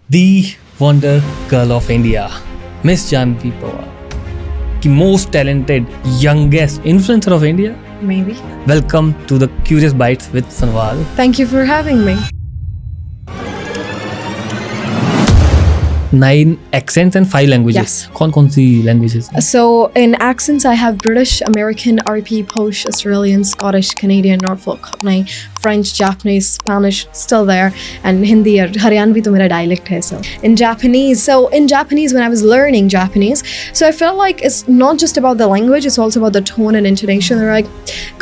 The wonder girl of India, Miss Janvi Pawar, the most talented, youngest influencer of India. Maybe. Welcome to the Curious Bites with Sanwal. Thank you for having me. 9 accents and 5 languages. Yes. कौन सी languages? So in accents, I have British, American, RP, Polish, Australian, Scottish, Canadian, Norfolk, Cockney, French, Japanese, Spanish, still there, and Hindi or Haryanvi to mera dialect hai. So in Japanese, when I was learning Japanese, so I felt like it's not just about the language, it's also about the tone and intonation. They're like,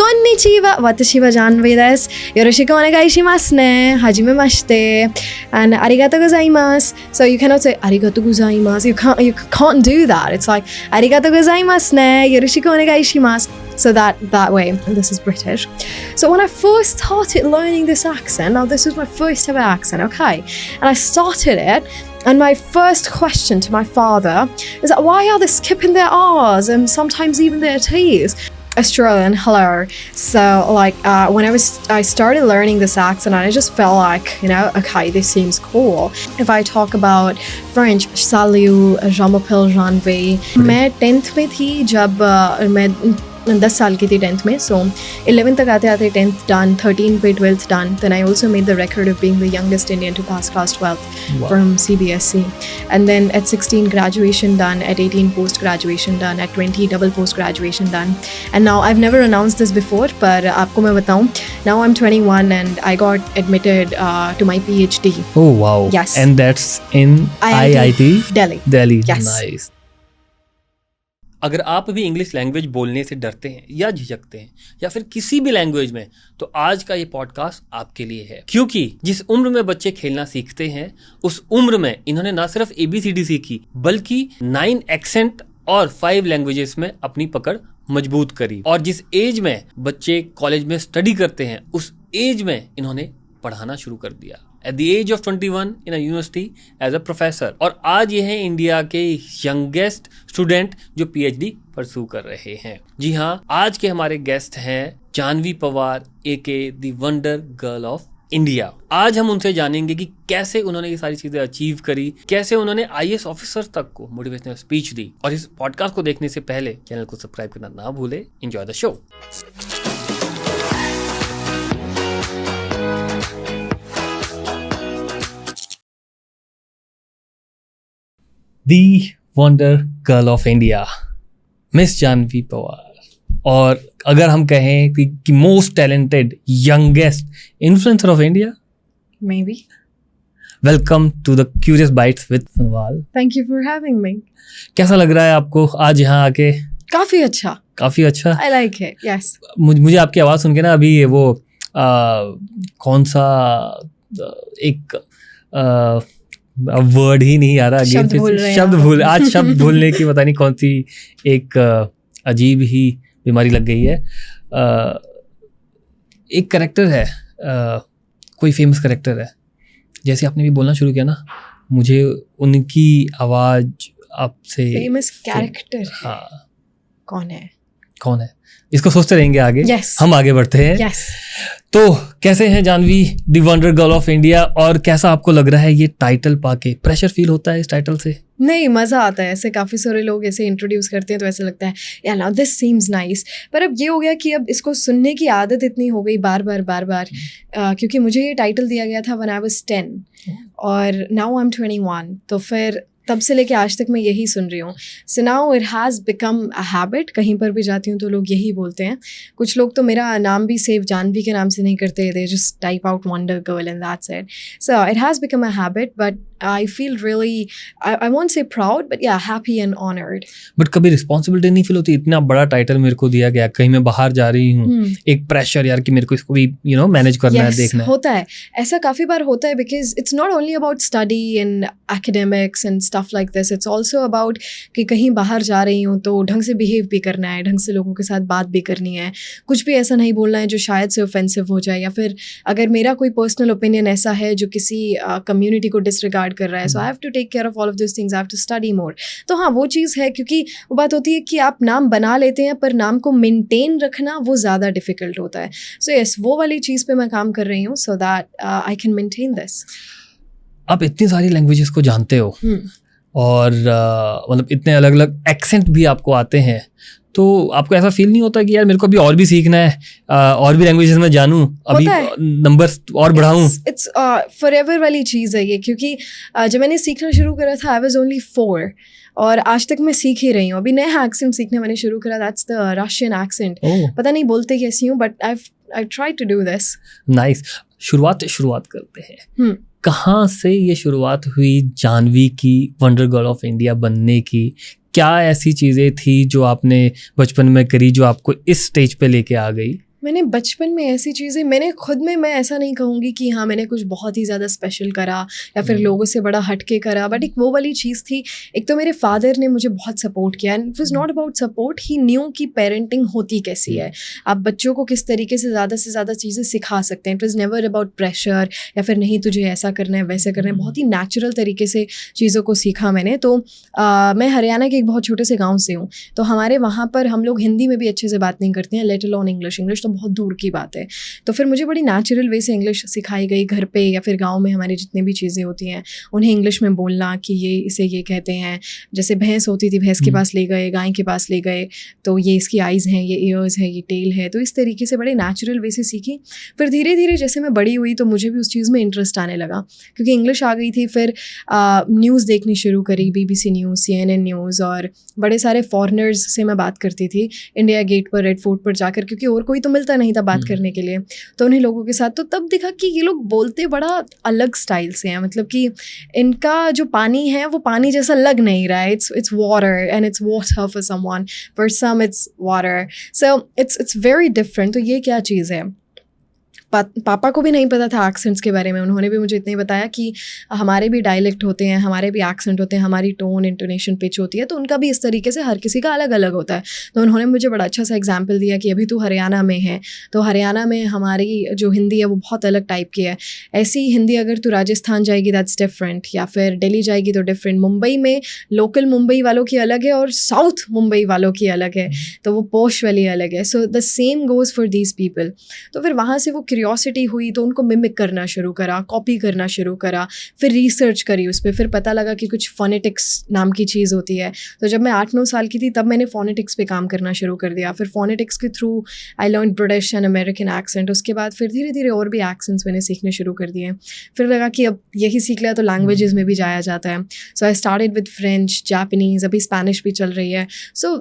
konnichiwa, watashi wa Janvi desu, yoroshiku onegai shimasu ne, hajime mashite, and arigatou gozaimasu. So you cannot say arigatou gozaimasu. You can't do that. It's like arigatou gozaimasu ne, yoroshiku onegai shimasu. So that way, and this is British. So when I first started learning this accent, now this was my first ever accent, okay? And I started it, and my first question to my father is that why are they skipping their R's and sometimes even their T's? Australian, hello. So like when I started learning this accent, I just felt like, okay, this seems cool. If I talk about French, salut, je m'appelle Janvi. मैं 10th में थी जब मैं 10 साल की थी 10th में, so 11th तक आते आते 10th done, 13 पे 12th done. Then I also made the record of being the youngest Indian to pass class 12th from CBSE. And then at 16 graduation done, at 18 post graduation done, at 20 double post graduation done. And now I've never announced this before, but आपको मैं बताऊं, now I'm 21 and I got admitted to my PhD. Oh wow. Yes. And that's in IIT Delhi. Delhi. Yes. Nice. अगर आप भी English language बोलने से डरते हैं या झिझकते हैं या फिर किसी भी लैंग्वेज में, तो आज का ये पॉडकास्ट आपके लिए है। क्योंकि जिस उम्र में बच्चे खेलना सीखते हैं, उस उम्र में इन्होंने ना सिर्फ ABCD सीखी, बल्कि 9 एक्सेंट और 5 लैंग्वेजेस में अपनी पकड़ मजबूत करी। और जिस एज में बच्चे कॉलेज में स्टडी करते हैं, उस एज में इन्होंने पढ़ाना शुरू कर दिया। At the age of 21 in a university as a professor. और आज ये हैं इंडिया के यंगेस्ट स्टूडेंट जो PhD परस्यू कर रहे हैं। जी हाँ, आज के हमारे गेस्ट हैं Janvi Pawar AK the wonder girl of India. आज हम उनसे जानेंगे कि कैसे उन्होंने ये सारी चीजें अचीव करी, कैसे उन्होंने IAS ऑफिसर तक को मोटिवेशनल स्पीच दी। और इस पॉडकास्ट को देखने से पहले चैनल को सब्सक्राइब करना ना भूले। Enjoy the show. The wonder girl of India, Miss Janvi Pawar. और अगर हम कहें कि most talented, youngest influencer of India. Maybe. Welcome to the Curious Bites with Sanwal. Thank you for having me. कैसा लग रहा है आपको आज यहाँ आके? काफी अच्छा. काफी अच्छा. I like it. Yes. मुझे आपकी आवाज़ सुन के ना अभी वो कौन सा एक वर्ड ही नहीं आ रहा, शब्द भूलने की पता नहीं कौन सी एक अजीब ही बीमारी लग गई है। एक कैरेक्टर है, कोई फेमस कैरेक्टर है, जैसे आपने भी बोलना शुरू किया ना, मुझे उनकी आवाज़ आपसे। Famous character? हाँ। कौन है? इसको सोचते रहेंगे आगे। yes. हम आगे बढ़ते हैं। yes. तो कैसे हैं जानवी दी वंडर गर्ल ऑफ इंडिया, और कैसा आपको लग रहा है ये टाइटल पाके? प्रेशर फील होता है इस टाइटल से? नहीं, मज़ा आता है। ऐसे काफ़ी सारे लोग ऐसे इंट्रोड्यूस करते हैं तो ऐसा लगता है यार नाउ दिस सीम्स नाइस, पर अब ये हो गया कि अब इसको सुनने की आदत इतनी हो गई बार बार क्योंकि मुझे ये टाइटल दिया गया था व्हेन आई वाज 10 और नाउ आई एम 21, तो फिर तब से लेके आज तक मैं यही सुन रही हूँ। So now it has become a habit. कहीं पर भी जाती हूँ तो लोग यही बोलते हैं। कुछ लोग तो मेरा नाम भी सेव जानवी के नाम से नहीं करते, they just type out wonder girl and that's it. So it has become a habit, but I feel really, I won't say proud, but या हैप्पी एंड ऑनर्ड। बट कभी रिस्पॉन्सिबिलिटी नहीं फील होती? इतना बड़ा टाइटल मेरे को दिया गया, कहीं मैं बाहर जा रही हूँ, एक प्रेशर यार कि मेरे को इसको भी मैनेज करना है, देखना है। होता है, ऐसा काफ़ी बार होता है, because it's not only about study and academics and stuff like this, it's also about कि कहीं बाहर जा रही हूँ तो ढंग से बिहेव भी करना है, ढंग से लोगों के साथ बात भी करनी है, कुछ भी ऐसा नहीं बोलना है जो शायद से ऑफेंसिव हो जाए, या फिर अगर मेरा कोई पर्सनल ओपिनियन ऐसा है जो किसी कम्युनिटी को डिसरिगार्ड कर रहा है, so I have to take care of all of this things, I have to study more. तो हाँ, वो चीज़ है, क्योंकि वो बात होती है कि आप नाम बना लेते हैं पर नाम को मेंटेन रखना वो ज़्यादा डिफिकल्ट होता है। सो यस, वो वाली चीज़ पे मैं काम कर रही हूँ, so that I can maintain this. आप इतनी सारी लैंग्वेजेस को जानते हो और मतलब इतने अलग अलग एक्सेंट भी आपको आते हैं, तो आपको ऐसा फील नहीं होता कि यार मेरे को अभी और भी सीखना है, और भी लैंग्वेजेस में जानूं, अभी नंबर्स और बढ़ाऊं? इट्स फॉरएवर वाली चीज़ है ये, क्योंकि जब मैंने सीखना शुरू करा था आई वाज ओनली 4 और आज तक मैं सीख ही रही हूँ. अभी नया एक्सेंट सीखना मैंने शुरू करा, दैट्स द रशियन एक्सेंट. पता नहीं बोलते कैसी हूँ, but I try to do this. Nice. शुरुआत करते हैं. कहाँ से ये शुरुआत हुई जानवी की वंडर गर्ल ऑफ इंडिया बनने की? क्या ऐसी चीज़ें थी जो आपने बचपन में करी जो आपको इस स्टेज पे लेके आ गई? मैंने बचपन में ऐसी चीज़ें मैंने खुद में, मैं ऐसा नहीं कहूँगी कि हाँ मैंने कुछ बहुत ही ज़्यादा स्पेशल करा या फिर लोगों से बड़ा हटके करा, बट एक वो वाली चीज़ थी. एक तो मेरे फादर ने मुझे बहुत सपोर्ट किया, and it was not about support, he new कि पेरेंटिंग होती कैसी है, आप बच्चों को किस तरीके से ज़्यादा चीज़ें सिखा सकते हैं. It was never about pressure या फिर नहीं तुझे ऐसा करना है वैसे करना है. बहुत ही नेचुरल तरीके से चीज़ों को सीखा मैंने. तो मैं हरियाणा के एक बहुत छोटे से गाँव से हूँ, तो हमारे वहाँ पर हम लोग हिंदी में भी अच्छे से बात नहीं करते हैं, लेट अलोन इंग्लिश तो बहुत दूर की बात है. तो फिर मुझे बड़ी नेचुरल वे से इंग्लिश सिखाई गई. घर पे या फिर गांव में हमारी जितने भी चीज़ें होती हैं उन्हें इंग्लिश में बोलना कि ये इसे ये कहते हैं. जैसे भैंस होती थी, भैंस के पास ले गए, गाय के पास ले गए, तो ये इसकी आइज़ हैं, ये ईयर्स है, ये टेल है. तो इस तरीके से बड़े नेचुरल वे से सीखी. फिर धीरे धीरे जैसे मैं बड़ी हुई तो मुझे भी उस चीज़ में इंटरेस्ट आने लगा, क्योंकि इंग्लिश आ गई थी. फिर न्यूज़ देखनी शुरू करी, BBC न्यूज़, CNN न्यूज़, और बड़े सारे फॉरेनर्स से मैं बात करती थी इंडिया गेट पर, रेड फोर्ट पर जाकर, क्योंकि और कोई तो मिलता नहीं था बात करने के लिए. तो उन्हीं लोगों के साथ तो तब दिखा कि ये लोग बोलते बड़ा अलग स्टाइल से हैं, मतलब कि इनका जो पानी है वो पानी जैसा लग नहीं रहा है. It's water and it's water for someone, for some it's water, so it's very different. तो ये क्या चीज़ है? पापा को भी नहीं पता था एक्सेंट्स के बारे में. उन्होंने भी मुझे इतना ही बताया कि हमारे भी डायलेक्ट होते हैं, हमारे भी एक्सेंट होते हैं, हमारी टोन, इंटोनेशन, पिच होती है, तो उनका भी इस तरीके से हर किसी का अलग अलग होता है. तो उन्होंने मुझे बड़ा अच्छा सा एग्जाम्पल दिया कि अभी तू हरियाणा में है, तो हरियाणा में हमारी जो हिंदी है वो बहुत अलग टाइप की है. ऐसी हिंदी अगर तू राजस्थान जाएगी दैट्स डिफरेंट, या फिर दिल्ली जाएगी तो डिफरेंट. मुंबई में लोकल मुंबई वालों की अलग है और साउथ मुंबई वालों की अलग है, तो वो पोश वाली अलग है. So the same goes for these people. तो फिर वहाँ से वो क्यूरियोसिटी हुई, तो उनको मिमिक करना शुरू करा, कॉपी करना शुरू करा. फिर रिसर्च करी उस पर, फिर पता लगा कि कुछ फोनेटिक्स नाम की चीज़ होती है. तो जब मैं 8-9 साल की थी तब मैंने फोनेटिक्स पे काम करना शुरू कर दिया. फिर फोनेटिक्स के through I learn British and American accent. उसके बाद फिर धीरे धीरे और भी एक्सेंट्स मैंने सीखने शुरू कर दिए. फिर लगा कि अब यही सीख लिया तो लैंग्वेजेस में भी जाया जाता है. So I started with French, Japanese, अभी स्पेनिश भी चल रही है. So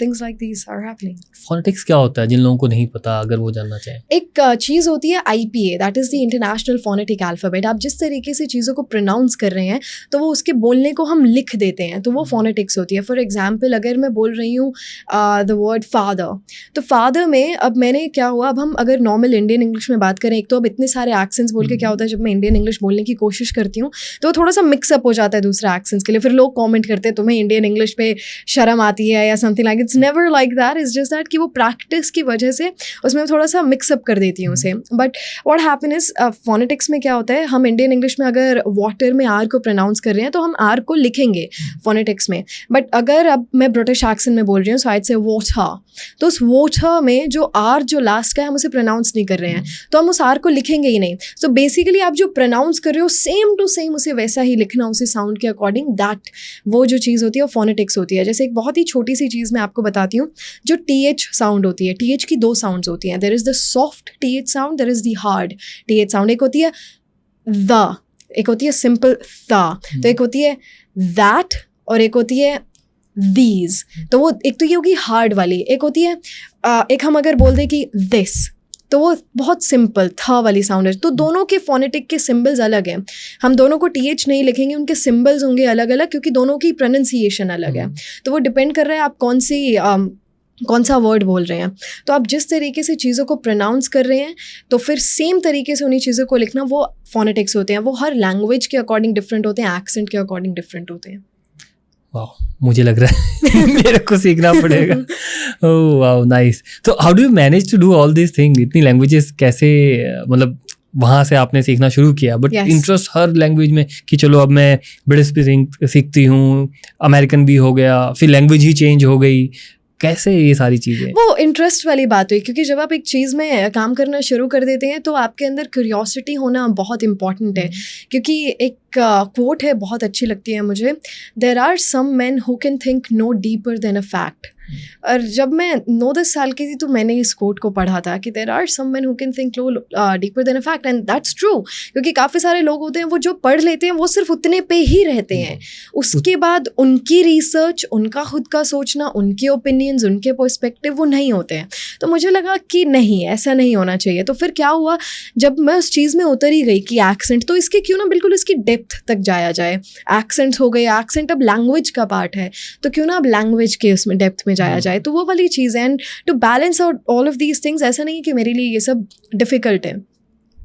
things like these are happening. Phonetics क्या होता है जिन लोगों को नहीं पता, अगर वो जानना चाहें? एक चीज़ होती है IPA, that is the international phonetic alphabet. आप जिस तरीके से चीज़ों को प्रोनाउंस कर रहे हैं तो वो उसके बोलने को हम लिख देते हैं, तो वो फोनेटिक्स होती है. फॉर एग्जाम्पल अगर मैं बोल रही हूँ द वर्ड फादर, तो फादर में अब मैंने क्या हुआ, अब हम अगर नॉर्मल इंडियन इंग्लिश में बात करें, एक तो अब इतने सारे एक्सेंट्स बोल के क्या होता है, जब मैं इंडियन इंग्लिश बोलने की कोशिश करती हूँ तो थोड़ा सा मिक्सअप हो जाता है दूसरे एक्सेंट्स के लिए. फिर लोग कॉमेंट करते हैं तुम्हें इंडियन इंग्लिश पे शर्म आती है या something like. It's never like that, it's just that कि वो प्रैक्टिस की वजह से उसमें थोड़ा सा मिक्सअप कर देती हूँ उसे. But what happen is phonetics में क्या होता है, हम इंडियन इंग्लिश में अगर वाटर में आर को प्रोनाउंस कर रहे हैं तो हम आर को लिखेंगे फोनेटिक्स में. बट अगर अब मैं ब्रिटिश एक्सेंट में बोल रही हूँ सो आई से वाटर, तो उस वाटर में जो आर जो लास्ट का है हम उसे प्रोनाउंस नहीं कर रहे हैं, तो हम उस आर को लिखेंगे ही नहीं. सो बेसिकली आप जो प्रोनाउंस कर रहे हो सेम टू सेम उसे वैसा ही लिखना, उसे साउंड के अकॉर्डिंग. दैट वो जो चीज़ होती है वो फोनेटिक्स होती है. जैसे एक बहुत ही छोटी सी चीज़ मैं आपको बताती हूँ, जो TH साउंड होती है, TH की 2 साउंड्स होती हैं. There is the soft TH sound, there is the hard TH sound. एक होती है द, एक होती है सिंपल ता, तो एक होती है दैट और एक होती है दीज. तो वो एक तो ये होगी हार्ड वाली, एक होती है एक हम अगर बोल दें कि दिस, तो वो बहुत सिंपल था वाली साउंड है. तो दोनों के फोनेटिक के सिंबल्स अलग हैं. हम दोनों को TH नहीं लिखेंगे, उनके सिंबल्स होंगे अलग अलग, क्योंकि दोनों की प्रोनाउंसिएशन अलग है. तो वो डिपेंड कर रहा है आप कौन सा वर्ड बोल रहे हैं. तो आप जिस तरीके से चीज़ों को प्रोनाउंस कर रहे हैं तो फिर सेम तरीके से उन्हीं चीज़ों को लिखना, वो फोनेटिक्स होते हैं. वो हर लैंग्वेज के अकॉर्डिंग डिफरेंट होते हैं, एक्सेंट के अकॉर्डिंग डिफरेंट होते हैं. वाह, मुझे लग रहा है मेरे को सीखना पड़ेगा. ओह वाह, नाइस. तो how do you manage to do all this thing? इतनी लैंग्वेजेस कैसे, मतलब वहाँ से आपने सीखना शुरू किया, बट इंटरेस्ट हर लैंग्वेज में कि चलो अब मैं ब्रिटिश भी सीखती हूँ, अमेरिकन भी हो गया, फिर लैंग्वेज ही चेंज हो गई. कैसे ये सारी चीज़ें? वो इंटरेस्ट वाली बात हुई, क्योंकि जब आप एक चीज़ में काम करना शुरू कर देते हैं तो आपके अंदर क्यूरियोसिटी होना बहुत इंपॉर्टेंट है. क्योंकि एक कोट है, बहुत अच्छी लगती है मुझे. There are some men who can think no deeper than a fact. और जब मैं 9-10 साल की थी तो मैंने इस कोट को पढ़ा था कि there are some men who can think deeper than a fact, and that's true. क्योंकि काफ़ी सारे लोग होते हैं वो जो पढ़ लेते हैं वो सिर्फ उतने पे ही रहते हैं. उसके बाद उनकी रिसर्च, उनका खुद का सोचना, उनके ओपिनियंस, उनके पर्सपेक्टिव वो नहीं होते हैं. तो मुझे लगा कि नहीं, ऐसा नहीं होना चाहिए. तो फिर क्या हुआ, जब मैं उस चीज़ में उतर ही गई कि एक्सेंट, तो इसके क्यों ना बिल्कुल इसकी डेप्थ तक जाया जाए. एक्सेंट्स हो गए, एक्सेंट अब लैंग्वेज का पार्ट है, तो क्यों ना अब लैंग्वेज के उसमें डेप्थ में जाया जाए. तो वो वाली चीज़ है. And to balance out all of these things, ऐसा नहीं है कि मेरे लिए ये सब डिफ़िकल्ट है.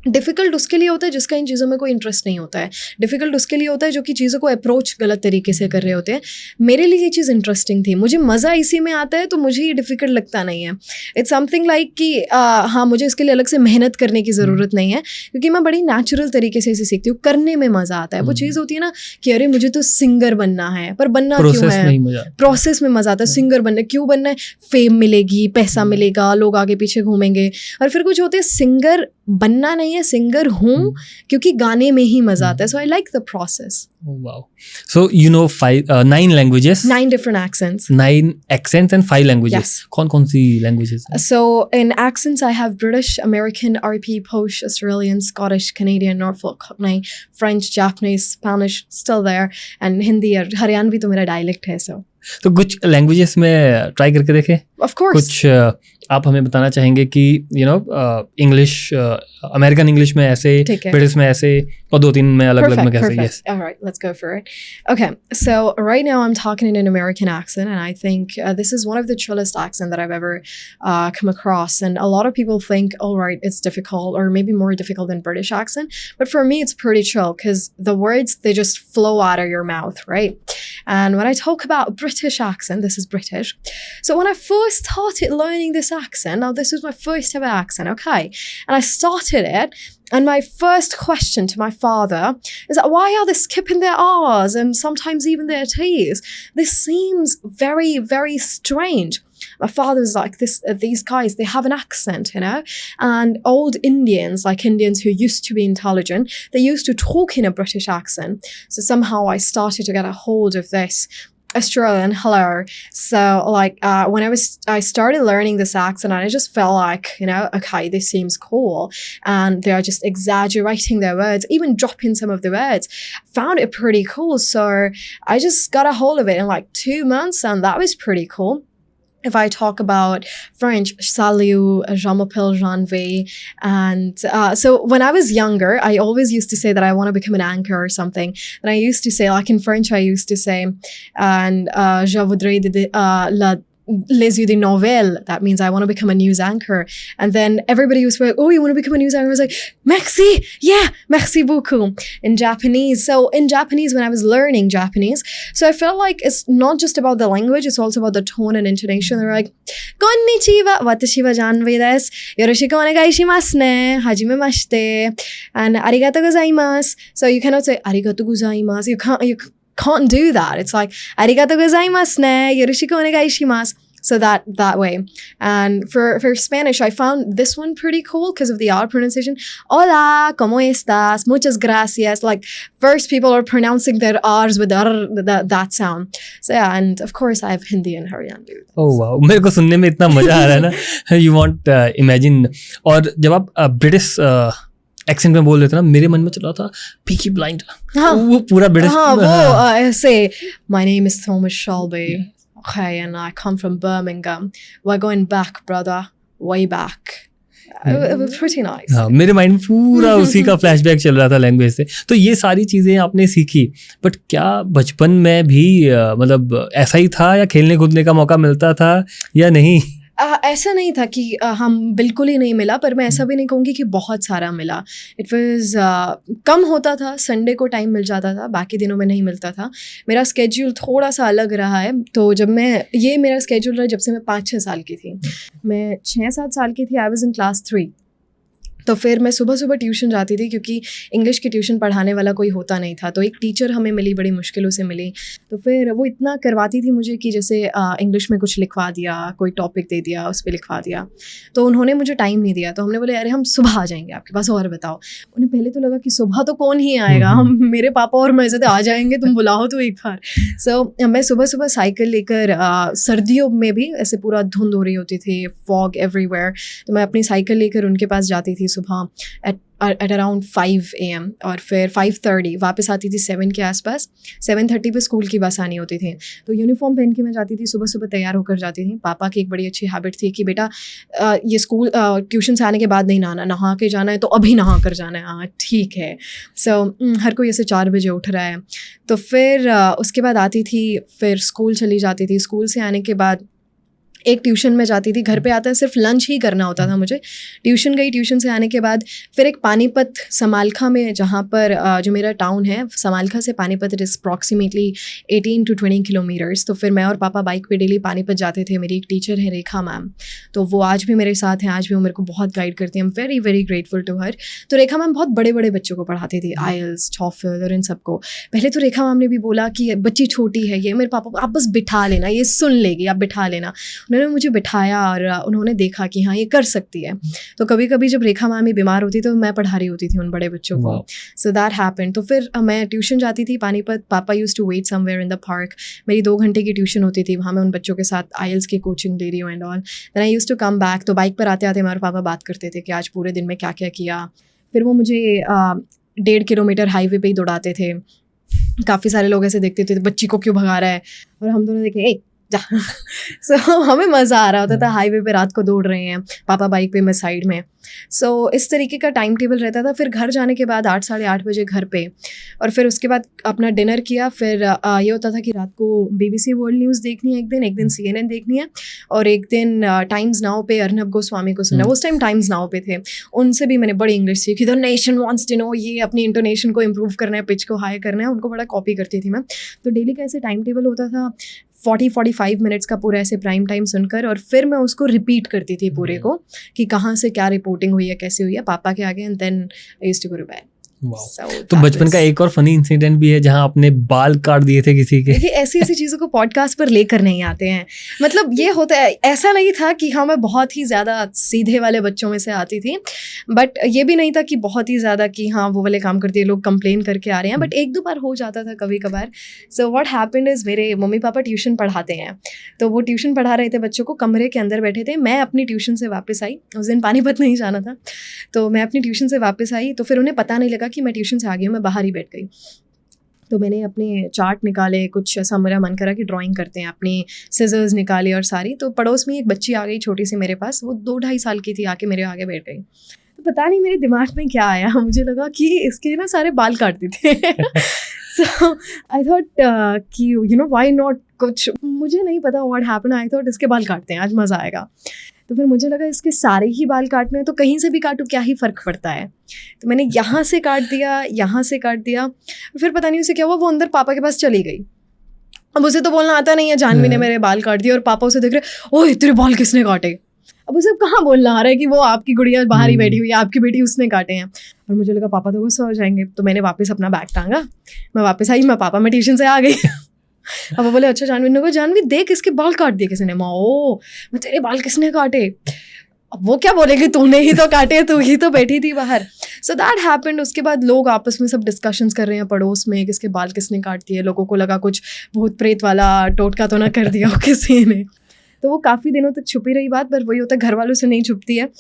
डिफ़िकल्ट उसके लिए होता है जिसका इन चीज़ों में कोई इंटरेस्ट नहीं होता है. डिफ़िकल्ट उसके लिए होता है जो कि चीज़ों को अप्रोच गलत तरीके से कर रहे होते हैं. मेरे लिए ये चीज़ इंटरेस्टिंग थी, मुझे मज़ा इसी में आता है, तो मुझे ये डिफ़िकल्ट लगता नहीं है. इट्स समथिंग लाइक कि हाँ, मुझे इसके लिए अलग से मेहनत करने की ज़रूरत नहीं है, क्योंकि मैं बड़ी नेचुरल तरीके से इसे सीखती हूँ. करने में मज़ा आता है. वो चीज़ होती है ना कि अरे मुझे तो सिंगर बनना है, पर बनना क्यों है, प्रोसेस में मज़ा आता है. सिंगर बनना क्यों बनना है, फेम मिलेगी, पैसा मिलेगा, लोग आगे पीछे घूमेंगे. और फिर कुछ होते हैं सिंगर बनना नहीं है, सिंगर हूँ क्योंकि गाने में ही मजा आता है. So I like the process. Wow. So you know 9 languages, 9 different accents, 9 accents and 5 languages. Yes. कौन सी languages? So in accents I have British, American, RP, Polish, Australian, Scottish, Canadian, Norfolk, Cockney, French, Japanese, Spanish, still there, and Hindi और हरियाणवी तो मेरा dialect है. तो कुछ languages में try करके देखें. Of course. कुछ आप हमें बताना चाहेंगे कि इंग्लिश, अमेरिकन इंग्लिश में ऐसे, ब्रिटिश में ऐसे, और 2-3 में अलग-अलग में कैसे. Yes. All right, let's go for it. Okay, so right now I'm talking in an American accent, and I think this is one of the chillest accent that I've ever come across. And a lot of people think, all right, it's difficult or maybe more difficult than British accent, but for me it's pretty chill because the words, they just flow out of your mouth, right? And when I talk about British accent, this is British. So when I first started learning this accent, now this is my first ever accent, okay? And I started it, and my first question to my father is that why are they skipping their R's and sometimes even their T's? This seems very, very strange. My father was like, these guys, they have an accent, you know? And old Indians, like Indians who used to be intelligent, they used to talk in a British accent. So somehow I started to get a hold of this Australian hello. So like when I started learning this accent, and I just felt like, okay, this seems cool, and they are just exaggerating their words, even dropping some of the words. Found it pretty cool, so I just got a hold of it in like 2 months, and that was pretty cool. If I talk about French, salut, je m'appelle Jean-Vé. And so when I was younger, I always used to say that I want to become an anchor or something. And I used to say, like in French, I used to say, and je voudrais les yeux des nouvelles. That means I want to become a news anchor. And then everybody was like, oh, you want to become a news anchor? I was like, merci. Yeah, merci beaucoup. In Japanese. So in Japanese, when I was learning Japanese, so I felt like it's not just about the language, it's also about the tone and intonation. They're like, konnichiwa, watashi wa Janvei desu. Yoroshiku onegai shimasu ne. Hajime mashite. And arigatou gozaimasu. So you cannot say arigatou gozaimasu. You can't do that. It's like arigatou gozaimasu ne, yoroshiku onegai shimasu. So that way. And for Spanish, I found this one pretty cool because of the R pronunciation. Hola, ¿cómo estás? Muchas gracias. Like first people are pronouncing their R's with that sound. So yeah, and of course I have Hindi and Haryanvi. Oh wow, मेरे को सुनने में इतना मजा आ रहा है ना. You want imagine. और जब आप ब्रिटिश एक्सेंट में बोल देते ना, मेरे मन में चला था पीकी ब्लाइंड. हाँ, वो पूरा ब्रिटिश. हाँ, वो ऐसे my name is Thomas Shelby. Okay, and I come from Birmingham. We're going back, brother. Way back. It was pretty nice. हाँ, मेरे माइंड में पूरा उसी का फ्लैशबैक चल रहा था लैंग्वेज से. तो ये सारी चीज़ें आपने सीखी, बट क्या बचपन में भी मतलब ऐसा ही था, या खेलने कूदने का मौका मिलता था या नहीं? ऐसा नहीं था कि हम बिल्कुल ही नहीं मिला, पर मैं ऐसा भी नहीं कहूँगी कि बहुत सारा मिला. इट वाज कम होता था, संडे को टाइम मिल जाता था, बाकी दिनों में नहीं मिलता था. मेरा स्केड्यूल थोड़ा सा अलग रहा है. तो जब ये मेरा स्केड्यूल रहा जब से मैं 5-6 साल की थी. मैं 6-7 साल की थी, आई वाज इन क्लास 3. तो फिर मैं सुबह सुबह ट्यूशन जाती थी, क्योंकि इंग्लिश की ट्यूशन पढ़ाने वाला कोई होता नहीं था। तो एक टीचर हमें मिली, बड़ी मुश्किलों से मिली। तो फिर वो इतना करवाती थी मुझे कि जैसे इंग्लिश में कुछ लिखवा दिया, कोई टॉपिक दे दिया, उस पर लिखवा दिया। तो उन्होंने मुझे टाइम नहीं दिया, तो हमने बोले अरे हम सुबह आ जाएंगे आपके पास, और बताओ। उन्हें पहले तो लगा कि सुबह तो कौन ही आएगा, हम मेरे पापा और मैं से आ जाएंगे, तुम बुलाओ तो एक बार। सो मैं सुबह सुबह साइकिल लेकर, सर्दियों में भी ऐसे पूरा धुंध हो रही होती थी, फॉग एवरीवेयर, तो मैं अपनी साइकिल लेकर उनके पास जाती थी सुबह एट अराउंड 5 AM, और फिर 5:30 वापस आती थी 7 के आसपास। 7:30 पे स्कूल की बस आनी होती थी। तो यूनिफॉर्म पहन के मैं जाती थी, सुबह सुबह तैयार होकर जाती थी। पापा की एक बड़ी अच्छी हैबिट थी कि बेटा ये स्कूल ट्यूशन से आने के बाद नहीं नहाना, नहा के जाना है तो अभी नहा कर जाना है। हाँ ठीक है। सो हर कोई ऐसे 4 बजे उठ रहा है। तो फिर उसके बाद आती थी, फिर स्कूल चली जाती थी। स्कूल से आने के बाद एक ट्यूशन में जाती थी। घर पे आता है सिर्फ लंच ही करना होता था मुझे। ट्यूशन गई, ट्यूशन से आने के बाद फिर एक पानीपत समालखा में, जहाँ पर जो मेरा टाउन है, समालखा से Panipat it is approximately 18 to 20 kilometres. तो फिर मैं और पापा बाइक पे डेली पानीपत जाते थे। मेरी एक टीचर है रेखा मैम, तो वो आज भी मेरे साथ हैं, आज भी वो मेरे को बहुत गाइड करती हैं। I am very very grateful to her. तो रेखा मैम बहुत बड़े बड़े बच्चों को पढ़ाती थी, IELTS, TOEFL और इन सबको। पहले तो रेखा मैम ने भी बोला कि बच्ची छोटी है ये, मेरे पापा को आप बस बिठा लेना, ये सुन लेगी, आप बिठा लेना। उन्होंने मुझे बिठाया और उन्होंने देखा कि हाँ ये कर सकती है। तो कभी कभी जब रेखा मामी बीमार होती तो मैं पढ़ा रही होती थी उन बड़े बच्चों को। So that happened. तो फिर मैं ट्यूशन जाती थी पानीपत। पापा used to wait somewhere in the park. मेरी 2 घंटे की ट्यूशन होती थी, वहाँ मैं उन बच्चों के साथ IELTS की कोचिंग ले रही हूँ and all. Then I used to come back. तो बाइक पर आते आते मैं और पापा बात करते थे कि आज पूरे दिन में क्या क्या किया। फिर वो मुझे 1.5 किलोमीटर हाईवे पे ही दौड़ाते थे। काफ़ी सारे लोग ऐसे देखते थे बच्ची को क्यों भगा रहा है, और हम दोनों देखे जा। सो हमें मज़ा आ रहा होता था, हाईवे पे रात को दौड़ रहे हैं, पापा बाइक पे, मैं साइड में। सो इस तरीके का टाइम टेबल रहता था। फिर घर जाने के बाद 8 साढ़े 8 बजे घर पे, और फिर उसके बाद अपना डिनर किया। फिर ये होता था कि रात को BBC वर्ल्ड न्यूज़ देखनी है, एक दिन CNN देखनी है, और एक दिन टाइम्स नाउ पे अर्नब गोस्वामी को सुनना। उस टाइम टाइम्स नाउ पे थे, उनसे भी मैंने बड़ी इंग्लिश सीखी। The nation wants to know, ये अपनी इंटोनेशन को इम्प्रूव करना है, पिच को हाई करना है, उनको बड़ा कॉपी करती थी मैं। तो डेली का ऐसे टाइम टेबल होता था, 40-45 मिनट्स का पूरा ऐसे प्राइम टाइम सुनकर, और फिर मैं उसको रिपीट करती थी पूरे को कि कहाँ से क्या रिपोर्टिंग हुई है, कैसे हुई है, पापा के आगे, and then I used to go to bed. तो बचपन का एक और फनी इंसिडेंट भी है जहां आपने बाल काट दिए थे किसी के। देखिए ऐसी चीज़ों को पॉडकास्ट पर लेकर नहीं आते हैं। मतलब ये होता है, ऐसा नहीं था कि हाँ मैं बहुत ही ज़्यादा सीधे वाले बच्चों में से आती थी, बट ये भी नहीं था कि बहुत ही ज़्यादा कि हाँ वो वाले काम करती है, लोग कंप्लेन करके आ रहे हैं, बट 1-2 बार हो जाता था कभी कभार। सो व्हाट हैपेंड इज़, मेरे मम्मी पापा ट्यूशन पढ़ाते हैं, तो वो ट्यूशन पढ़ा रहे थे बच्चों को, कमरे के अंदर बैठे थे। मैं अपनी ट्यूशन से वापस आई, उस दिन पानीपत नहीं जाना था, तो मैं अपनी ट्यूशन से वापस आई। तो फिर उन्हें पता नहीं लगा कि मैं ट्यूशन से आ गई, मैं बाहर ही बैठ गई। तो मैंने अपने चार्ट निकाले, कुछ ऐसा मेरा मन करा कि ड्राइंग करते हैं, अपनी सिजर्स निकाले और सारी। तो पड़ोस में एक बच्ची आ गई छोटी सी मेरे पास, वो 2-2.5 साल की थी, आके मेरे आगे बैठ गई। तो पता नहीं मेरे दिमाग में क्या आया, मुझे लगा कि इसके ना सारे बाल काट देते हैं। सो आई थॉट कि यू नो व्हाई नॉट, कुछ मुझे नहीं पता व्हाट हैपेंड, आई थॉट इसके बाल काटते हैं, आज मज़ा आएगा। तो फिर मुझे लगा इसके सारे ही बाल काटने हैं, तो कहीं से भी काटूँ, क्या ही फ़र्क पड़ता है। तो मैंने यहाँ से काट दिया, यहाँ से काट दिया। फिर पता नहीं उसे क्या हुआ, वो अंदर पापा के पास चली गई। अब उसे तो बोलना आता नहीं है, जानवी ने मेरे बाल काट दिए, और पापा उसे देख रहे, ओह तेरे बाल किसने काटे। अब उसे कहाँ बोलना आ रहा है कि वो आपकी गुड़िया बाहर ही बैठी हुई है, आपकी बेटी उसने काटे हैं। और मुझे लगा पापा तो गुस्सा हो जाएंगे, तो मैंने वापस अपना बैग टांगा, मैं वापस आई, मैं पापा मैं ट्यूशन से आ गई। अब वो बोले अच्छा जानवी ने कहा, जानवी देख इसके बाल काट दिए किसी ने। माँ ओ, मैं तेरे बाल किसने काटे। अब वो क्या बोलेगी, तूने ही तो काटे, तू ही तो बैठी थी बाहर। सो दैट हैपेंड। उसके बाद लोग आपस में सब डिस्कशंस कर रहे हैं पड़ोस में, किसके बाल किसने काट दिए। लोगों को लगा कुछ भूत प्रेत वाला टोटका तो ना कर दिया हो किसी ने। तो वो काफ़ी दिनों तक छुपी रही बात, पर वही होता है घर वालों से नहीं छुपती है।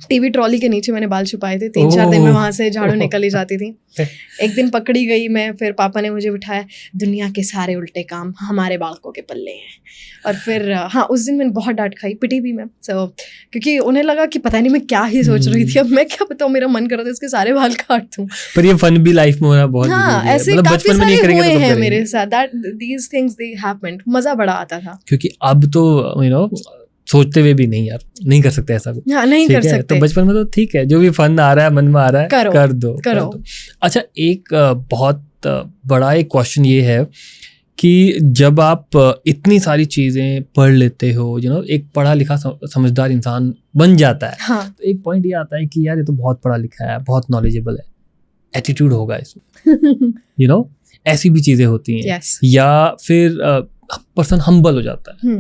टीवी ट्रॉली के नीचे मैंने बाल छुपाए थे, 3-4 दिन में वहाँ से झाड़ू निकल ही जाती थी। एक दिन पकड़ी गई मैं, फिर पापा ने मुझे बिठाया, दुनिया के सारे उल्टे काम हमारे बालकों के पल्ले हैं। और फिर हाँ उस दिन मैंने बहुत डांट खाई, पिटी भी मैं। सो क्योंकि उन्हें लगा कि पता नहीं मैं क्या ही सोच रही थी, अब मैं क्या बताऊँ, मेरा मन कर रहा था इसके सारे बाल काट दूँ। पर ये फन भी लाइफ में होना बहुत हाँ, ऐसे मतलब काफी सारे हुए तो हैं मेरे साथ, that these things they happened, मजा बड़ा आता था। क्योंकि अब तो यू नो सोचते हुए भी नहीं यार, नहीं कर सकते ऐसा कुछ। हाँ, नहीं कर सकते। तो बचपन में तो ठीक है, जो भी फन आ रहा है, मन में आ रहा है, कर दो। अच्छा, एक बहुत बड़ा एक क्वेश्चन ये है कि जब आप इतनी सारी चीज़ें पढ़ लेते हो, एक पढ़ा लिखा समझदार इंसान बन जाता है, हाँ. तो एक पॉइंट ये आता है कि यार ये तो बहुत पढ़ा लिखा है, बहुत नॉलेजेबल है, एटीट्यूड होगा इसमें, ऐसी भी चीज़ें होती हैं. Yes. या फिर पर्सन हम्बल हो जाता है.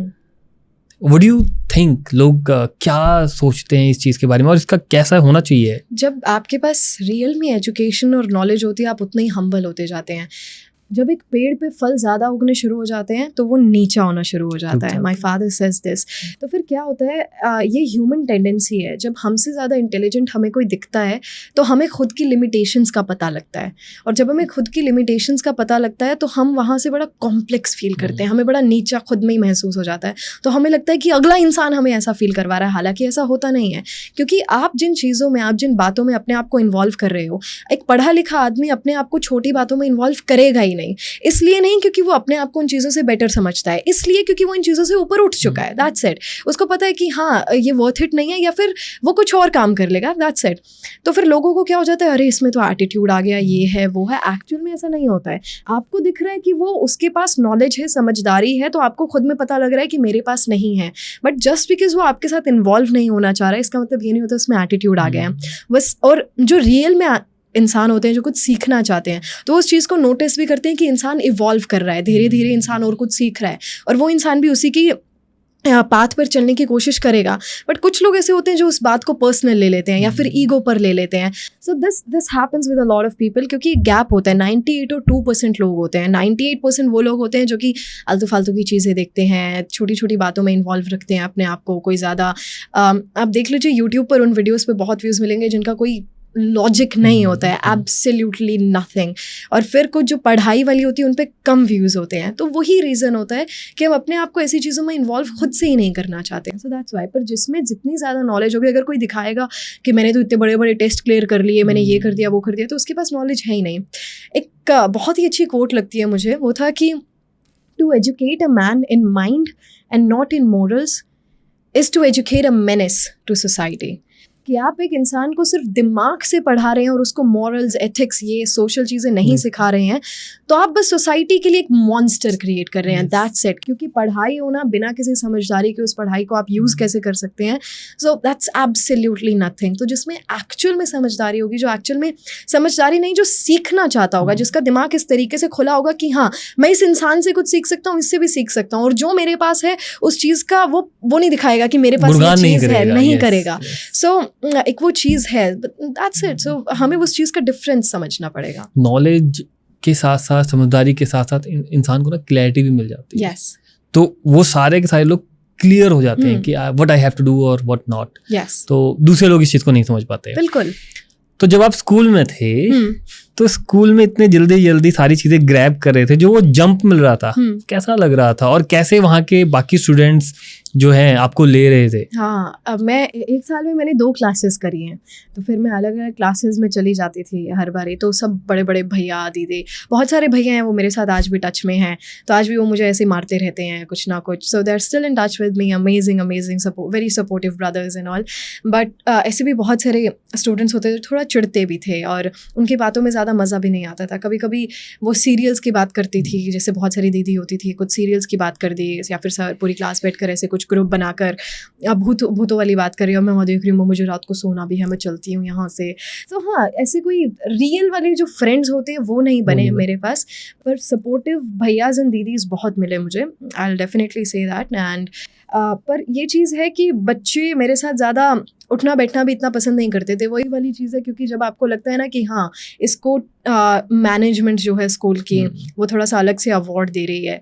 व्हाट डू यू थिंक, लोग क्या सोचते हैं इस चीज़ के बारे में और इसका कैसा होना चाहिए? जब आपके पास रियल में एजुकेशन और नॉलेज होती है, आप उतने ही हम्बल होते जाते हैं. जब एक पेड़ पे फल ज़्यादा उगने शुरू हो जाते हैं तो वो नीचा होना शुरू हो जाता है. My father says this. तो फिर क्या होता है, ये ह्यूमन टेंडेंसी है. जब हमसे ज़्यादा इंटेलिजेंट हमें कोई दिखता है तो हमें खुद की लिमिटेशंस का पता लगता है, और जब हमें खुद की लिमिटेशंस का पता लगता है तो हम वहाँ से बड़ा कॉम्प्लेक्स फील करते हैं, हमें बड़ा नीचा खुद में ही महसूस हो जाता है. तो हमें लगता है कि अगला इंसान हमें ऐसा फील करवा रहा है, हालांकि ऐसा होता नहीं है. क्योंकि आप जिन चीज़ों में, आप जिन बातों में अपने आप को इन्वॉल्व कर रहे हो, एक पढ़ा लिखा आदमी अपने आप को छोटी बातों में इन्वॉल्व करेगा ही नहीं. इसलिए नहीं क्योंकि वो अपने आप को उन चीज़ों से बेटर समझता है, इसलिए क्योंकि वो इन चीज़ों से ऊपर उठ चुका है. That's it. उसको पता है कि हाँ ये वर्थ इट नहीं है, या फिर वो कुछ और काम कर लेगा. That's it. तो फिर लोगों को क्या हो जाता है, अरे इसमें तो एटीट्यूड आ गया, ये है वो है. एक्चुअल में ऐसा नहीं होता है. आपको दिख रहा है कि वो उसके पास नॉलेज है, समझदारी है, तो आपको खुद में पता लग रहा है कि मेरे पास नहीं है. बट जस्ट बिकॉज वो आपके साथ इन्वॉल्व नहीं होना चाह रहा है, इसका मतलब ये नहीं होता उसमें एटीट्यूड आ गया है बस. और जो रियल में इंसान होते हैं, जो कुछ सीखना चाहते हैं, तो उस चीज़ को नोटिस भी करते हैं कि इंसान इवॉल्व कर रहा है, धीरे धीरे इंसान और कुछ सीख रहा है, और वो इंसान भी उसी की पाथ पर चलने की कोशिश करेगा. बट कुछ लोग ऐसे होते हैं जो उस बात को पर्सनल ले लेते हैं या फिर ईगो पर ले लेते हैं. So this happens with a lot of people, क्योंकि गैप होता है. 98 और 2% लोग होते हैं. 98% वो लोग होते हैं जो कि आलतू फालतू की चीज़ें देखते हैं, छोटी छोटी बातों में इन्वॉल्व रखते हैं अपने आप को. कोई ज़्यादा आप देख लीजिए यूट्यूब पर उन वीडियोज़ पे बहुत व्यूज़ मिलेंगे जिनका कोई लॉजिक नहीं होता है, एब्सोल्युटली नथिंग. और फिर कुछ जो पढ़ाई वाली होती है उन पे कम व्यूज़ होते हैं. तो वही रीज़न होता है कि हम अपने आप को ऐसी चीज़ों में इन्वॉल्व खुद से ही नहीं करना चाहते. So that's why. पर जिसमें जितनी ज़्यादा नॉलेज होगी, अगर कोई दिखाएगा कि मैंने तो इतने बड़े बड़े टेस्ट क्लियर कर लिए, मैंने ये कर दिया वो कर दिया, तो उसके पास नॉलेज है ही नहीं. एक बहुत ही अच्छी कोट लगती है मुझे, वो था कि to educate a man in mind and not in morals is to educate a menace to society. कि आप एक इंसान को सिर्फ दिमाग से पढ़ा रहे हैं और उसको मॉरल्स, एथिक्स, ये सोशल चीज़ें नहीं सिखा रहे हैं, तो आप बस सोसाइटी के लिए एक मॉन्स्टर क्रिएट कर रहे हैं. That's it. क्योंकि पढ़ाई होना, बिना किसी समझदारी के उस पढ़ाई को आप यूज़ कैसे कर सकते हैं, सो दैट्स एब्सोल्युटली नथिंग. तो जिसमें एक्चुअल में समझदारी होगी, जो एक्चुअल में समझदारी नहीं, जो सीखना चाहता होगा, जिसका दिमाग इस तरीके से खुला होगा कि हाँ मैं इस इंसान से कुछ सीख सकता हूँ, इससे भी सीख सकता हूँ, और जो मेरे पास है उस चीज़ का वो नहीं दिखाएगा कि मेरे पास ये चीज़ है, नहीं करेगा. सो एक वो चीज़ है. That's it. सो हमें उस चीज़ का डिफरेंस समझना पड़ेगा. नॉलेज के साथ साथ, समझदारी के साथ साथ इंसान को ना क्लैरिटी भी मिल जाती है. यस. तो वो सारे के सारे लोग क्लियर हो जाते हैं कि what I have to do और व्हाट नॉट. यस. तो दूसरे लोग इस चीज़ को नहीं समझ पाते. बिल्कुल. तो जब आप स्कूल में थे तो स्कूल में इतने जल्दी जल्दी सारी चीज़ें ग्रैब कर रहे थे, जो वो जंप मिल रहा था, कैसा लग रहा था, और कैसे वहाँ के बाकी स्टूडेंट्स जो हैं आपको ले रहे थे? हाँ, अब मैं 1 साल में मैंने 2 क्लासेस करी हैं, तो फिर मैं अलग अलग क्लासेस में चली जाती थी हर बारी. तो सब बड़े बड़े भैया, दीदी, बहुत सारे भैया हैं, वो मेरे साथ आज भी टच में हैं. तो आज भी वो मुझे ऐसे मारते रहते हैं कुछ ना कुछ. So they are still in touch with me. Amazing very supportive brothers and all. But ऐसे भी बहुत सारे स्टूडेंट्स होते थे थोड़ा चिढ़ते भी थे, और उनकी बातों में ज़्यादा मज़ा भी नहीं आता था. कभी कभी वो सीरियल्स की बात करती थी, जैसे बहुत सारी दीदी होती थी, कुछ सीरियल्स की बात कर दी, या फिर सर पूरी क्लास बैठ कर ऐसे कुछ ग्रुप बनाकर भूतों वाली बात कर रही हूँ, मैं वहाँ देख रही हूँ, मुझे रात को सोना भी है, मैं चलती हूँ यहाँ से. तो हाँ, ऐसे कोई रियल वाले जो फ्रेंड्स होते हैं वो नहीं बने मेरे पास, पर सपोर्टिव भैयाज एंड दीदीज बहुत मिले मुझे. आई will definitely say that. And पर ये चीज़ है कि बच्चे मेरे साथ ज़्यादा उठना बैठना भी इतना पसंद नहीं करते थे. वही वाली चीज़ है, क्योंकि जब आपको लगता है ना कि हाँ इसको मैनेजमेंट जो है स्कूल की वो थोड़ा सा अलग से अवार्ड दे रही है,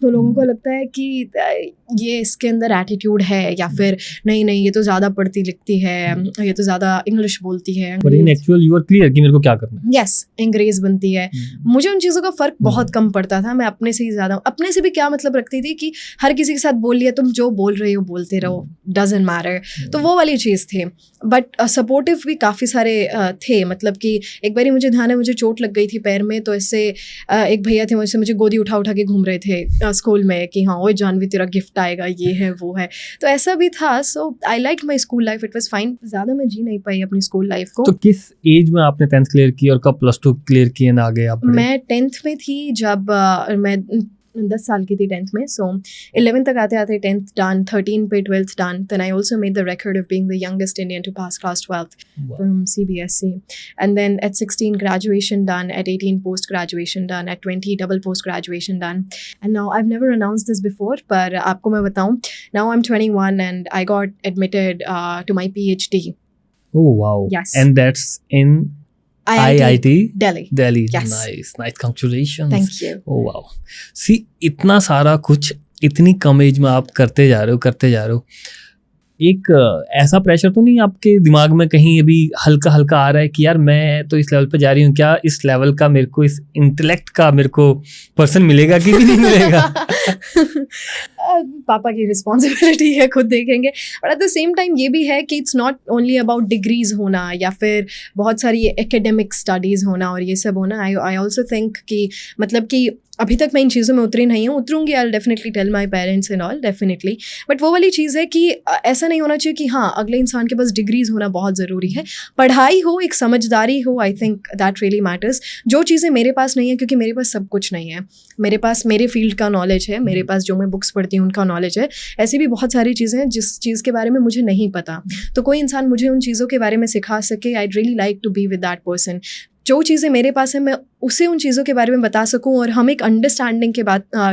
तो लोगों को लगता है कि ये इसके अंदर एटीट्यूड है, या फिर नहीं ये तो ज़्यादा पढ़ती लिखती है, ये तो ज़्यादा इंग्लिश बोलती है. But in actual you are clear कि मेरे को क्या करना है. यस, अंग्रेज बनती है. मुझे उन चीज़ों का फ़र्क बहुत कम पड़ता था. मैं अपने से ही ज़्यादा, अपने से भी क्या मतलब रखती थी कि हर किसी के साथ बोल लिया, तुम जो बोल रहे हो बोलते रहो, डजंट मैटर. तो वो वाली चीज़ थी. बट सपोर्टिव भी काफ़ी सारे थे. मतलब कि एक बारी मुझे ध्यान है, मुझे चोट लग गई थी पैर में, तो इससे एक भैया थे, मुझसे मुझे गोदी उठा के घूम रहे थे स्कूल में कि हाँ ओए जानवी तेरा गिफ्ट आएगा, ये है वो है, तो ऐसा भी था. So I like my school life, it was fine. ज़्यादा मैं जी नहीं पाई अपनी स्कूल लाइफ को. तो किस एज में आपने 10th क्लियर की और कब +2 क्लियर की एंड आगे आप बढ़े? मैं 10th में थी जब मैं 10 साल की थी 10th में. सो 11 तक आते आते 10th डन, 13 पे 12th done. Then I also made the record of being the youngest Indian to pass class 12th from CBSE. And then at 16 graduation done, at 18 post graduation done, at 20 double post graduation done. And now I've never announced this before, पर आपको मैं बताऊं, now I'm 21 and I got admitted to my PhD. Oh wow. Yes. And that's in IIT Delhi. Delhi. Yes. Nice. Congratulations. Thank you. Oh wow. See, इतना सारा कुछ इतनी कम as में आप करते जा रहे हो. एक ऐसा प्रेशर तो नहीं आपके दिमाग में कहीं अभी हल्का हल्का आ रहा है कि यार मैं तो इस लेवल पे जा रही हूँ, क्या इस लेवल का मेरे को, इस इंटेलेक्ट का मेरे को पर्सन मिलेगा कि नहीं मिलेगा? पापा की रिस्पॉन्सिबिलिटी है, खुद देखेंगे. But at the same time ये भी है कि it's not only about degrees होना या फिर बहुत सारी एकेडमिक स्टडीज़ होना और ये सब होना. आई ऑल्सो थिंक कि मतलब कि अभी तक मैं इन चीज़ों में उतरी नहीं हूँ, उतरूँगी. I will definitely tell my parents and all, definitely. But वो वाली चीज़ है कि ऐसा नहीं होना चाहिए कि हाँ अगले इंसान के पास डिग्रीज होना बहुत ज़रूरी है. पढ़ाई हो, एक समझदारी हो, I think that really matters. जो चीज़ें मेरे पास नहीं है, क्योंकि मेरे पास सब कुछ नहीं है. मेरे पास मेरे फील्ड का नॉलेज है, मेरे पास जो मैं बुक्स पढ़ती हूँ उनका नॉलेज है. ऐसी भी बहुत सारी चीज़ें हैं जिस चीज़ के बारे में मुझे नहीं पता, तो कोई इंसान मुझे उन चीज़ों के बारे में सिखा सके, I really like to be with that person. जो चीज़ें मेरे पास है मैं उसे उन चीज़ों के बारे में बता सकूं और हम एक अंडरस्टैंडिंग के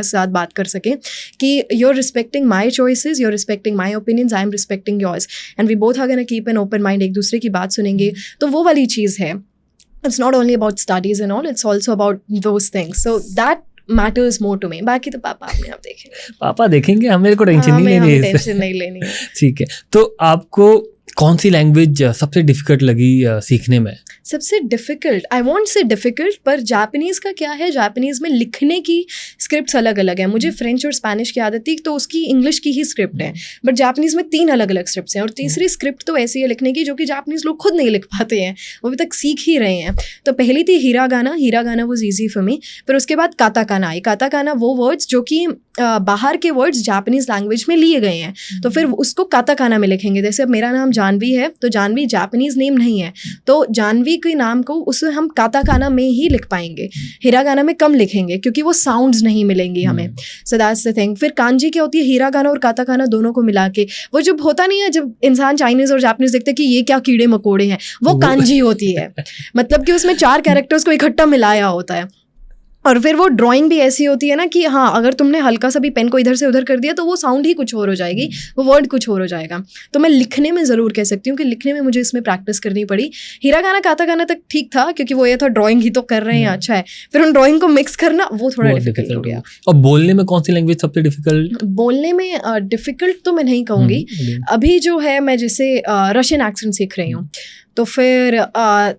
साथ बात कर सकें कि you're respecting my choices, you're respecting my opinions, I am respecting yours, and we both are going to keep an open mind. एक दूसरे की बात सुनेंगे, तो वो वाली चीज़ है. It's not only about studies and all, it's also about those things. So that matters more to me. बाकी तो पापा अपने आप देखेंगे. पापा देखेंगे, हम, मेरे को टेंशन नहीं लेनी है. टेंशन नहीं लेनी है. ठीक है. तो आपको कौन सी लैंग्वेज सबसे डिफिकल्ट लगी सीखने में? सबसे डिफ़िकल्ट, आई वॉन्ट से डिफ़िकल्ट, पर जापानीज़ का क्या है, जापानीज़ में लिखने की स्क्रिप्ट्स अलग अलग हैं. मुझे फ्रेंच और स्पेनिश की आदत थी, तो उसकी इंग्लिश की ही स्क्रिप्ट है. बट जापानीज़ में 3 अलग अलग स्क्रिप्ट्स हैं और तीसरी स्क्रिप्ट तो ऐसी है लिखने की जो कि जापानीज़ लोग खुद नहीं लिख पाते हैं, वो अभी तक सीख ही रहे हैं. तो पहली थी hiragana was easy for me. फिर उसके बाद काताकाना आई. काताकाना वो वर्ड्स जो कि बाहर के वर्ड्स जापानीज़ लैंग्वेज में लिए गए हैं, तो फिर उसको काताकाना में लिखेंगे. जैसे अब मेरा नाम जानवी है, तो जानवी जापानीज़ नेम नहीं है, तो जानवी के नाम को उसे हम काताकाना में ही लिख पाएंगे. हिरागाना में कम लिखेंगे क्योंकि वो साउंड्स नहीं मिलेंगी हमें. So that's the thing. फिर कांजी क्या होती है, हिरागाना और काताकाना दोनों को मिला के, वो जब होता नहीं है जब इंसान चाइनीज़ और जापानीज़ देखते हैं कि ये क्या कीड़े मकोड़े हैं, वो कांजी होती है. मतलब कि उसमें 4 कैरेक्टर्स को इकट्ठा मिलाया होता है. और फिर वो ड्राइंग भी ऐसी होती है ना कि हाँ अगर तुमने हल्का सा भी पेन को इधर से उधर कर दिया तो वो साउंड ही कुछ और हो जाएगी, वो वर्ड कुछ और हो जाएगा. तो मैं लिखने में ज़रूर कह सकती हूँ कि लिखने में मुझे इसमें प्रैक्टिस करनी पड़ी. हिरागाना काताकाना तक ठीक था क्योंकि वो ये था ड्राइंग ही तो कर रहे हैं, अच्छा है. फिर उन ड्राइंग को मिक्स करना वो थोड़ा डिफिकल्ट हो गया. और बोलने में कौन सी लैंग्वेज सबसे डिफिकल्ट? बोलने में डिफिकल्ट तो मैं नहीं कहूँगी. अभी जो है मैं जैसे रशियन एक्सेंट सीख रही हूँ, तो फिर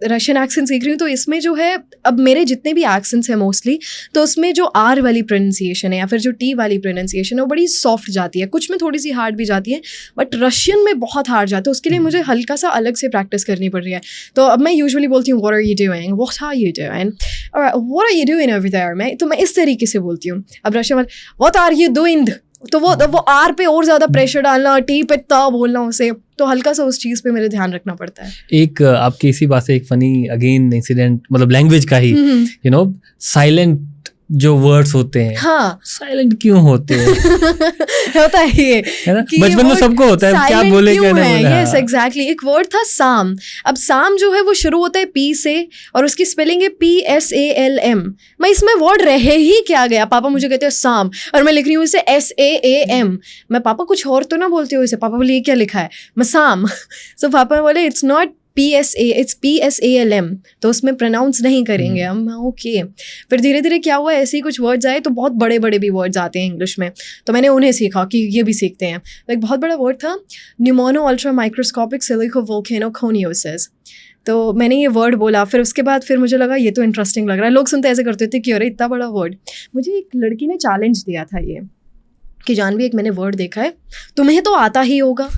रशियन एक्सेंट सीख रही हूँ. तो इसमें जो है अब मेरे जितने भी एक्सेंट्स हैं मोस्टली, तो उसमें जो आर वाली प्रोनाउंसिएशन है या फिर जो टी वाली प्रोनाउंसिएशन है वो बड़ी सॉफ्ट जाती है. कुछ में थोड़ी सी हार्ड भी जाती है, बट रशियन में बहुत हार्ड जाती है. उसके लिए मुझे हल्का सा अलग से प्रैक्टिस करनी पड़ रही है. तो अब मैं यूजुअली बोलती हूँ what are you doing, what are you doing, what are you doing over there. तो मैं इस तरीके से बोलती हूँ. अब रशियन वाले व्हाट आर यू डूइंग, तो वो आर पे और ज़्यादा प्रेशर डालना, टी पे ता बोलना उसे, तो हल्का सा उस चीज़ पे मेरे ध्यान रखना पड़ता है. एक आपकी इसी बात से एक फनी अगेन इंसिडेंट, मतलब लैंग्वेज का ही, यू नो साइलेंट जो वर्ड्स होते हैं, हाँ साइलेंट क्यों होते हैं? होता है ये, है ना, बचपन में सबको होता है क्या बोले क्या नहीं बोले. Yes exactly. एक वर्ड था साम. अब साम जो है वो शुरू होता है पी से और उसकी स्पेलिंग है PSALM. मैं इसमें वर्ड रहे ही क्या गया, पापा मुझे कहते हैं साम और मैं लिख रही हूँ इसे SAAM. मैं पापा कुछ और तो ना बोलती हूँ इसे, पापा बोले ये क्या लिखा है, मैं साम. सो पापा बोले it's not PSA, it's PSALM, तो उसमें प्रोनाउंस नहीं करेंगे हम. ओके. फिर धीरे धीरे क्या हुआ, ऐसे ही कुछ वर्ड्स आए, तो बहुत बड़े बड़े भी वर्ड्स आते हैं इंग्लिश में, तो मैंने उन्हें सीखा कि ये भी सीखते हैं. तो एक बहुत बड़ा वर्ड था न्यूमोनो अल्ट्रा माइक्रोस्कोपिक सिलिको वोल्केनोकोनियोसिस. तो मैंने ये वर्ड बोला, फिर उसके बाद फिर मुझे लगा ये तो इंटरेस्टिंग लग रहा है. लोग सुनते ऐसे करते थे कि अरे इतना बड़ा वर्ड. मुझे एक लड़की ने चैलेंज दिया था ये कि जानवी एक मैंने वर्ड देखा है, तुम्हें तो आता ही होगा.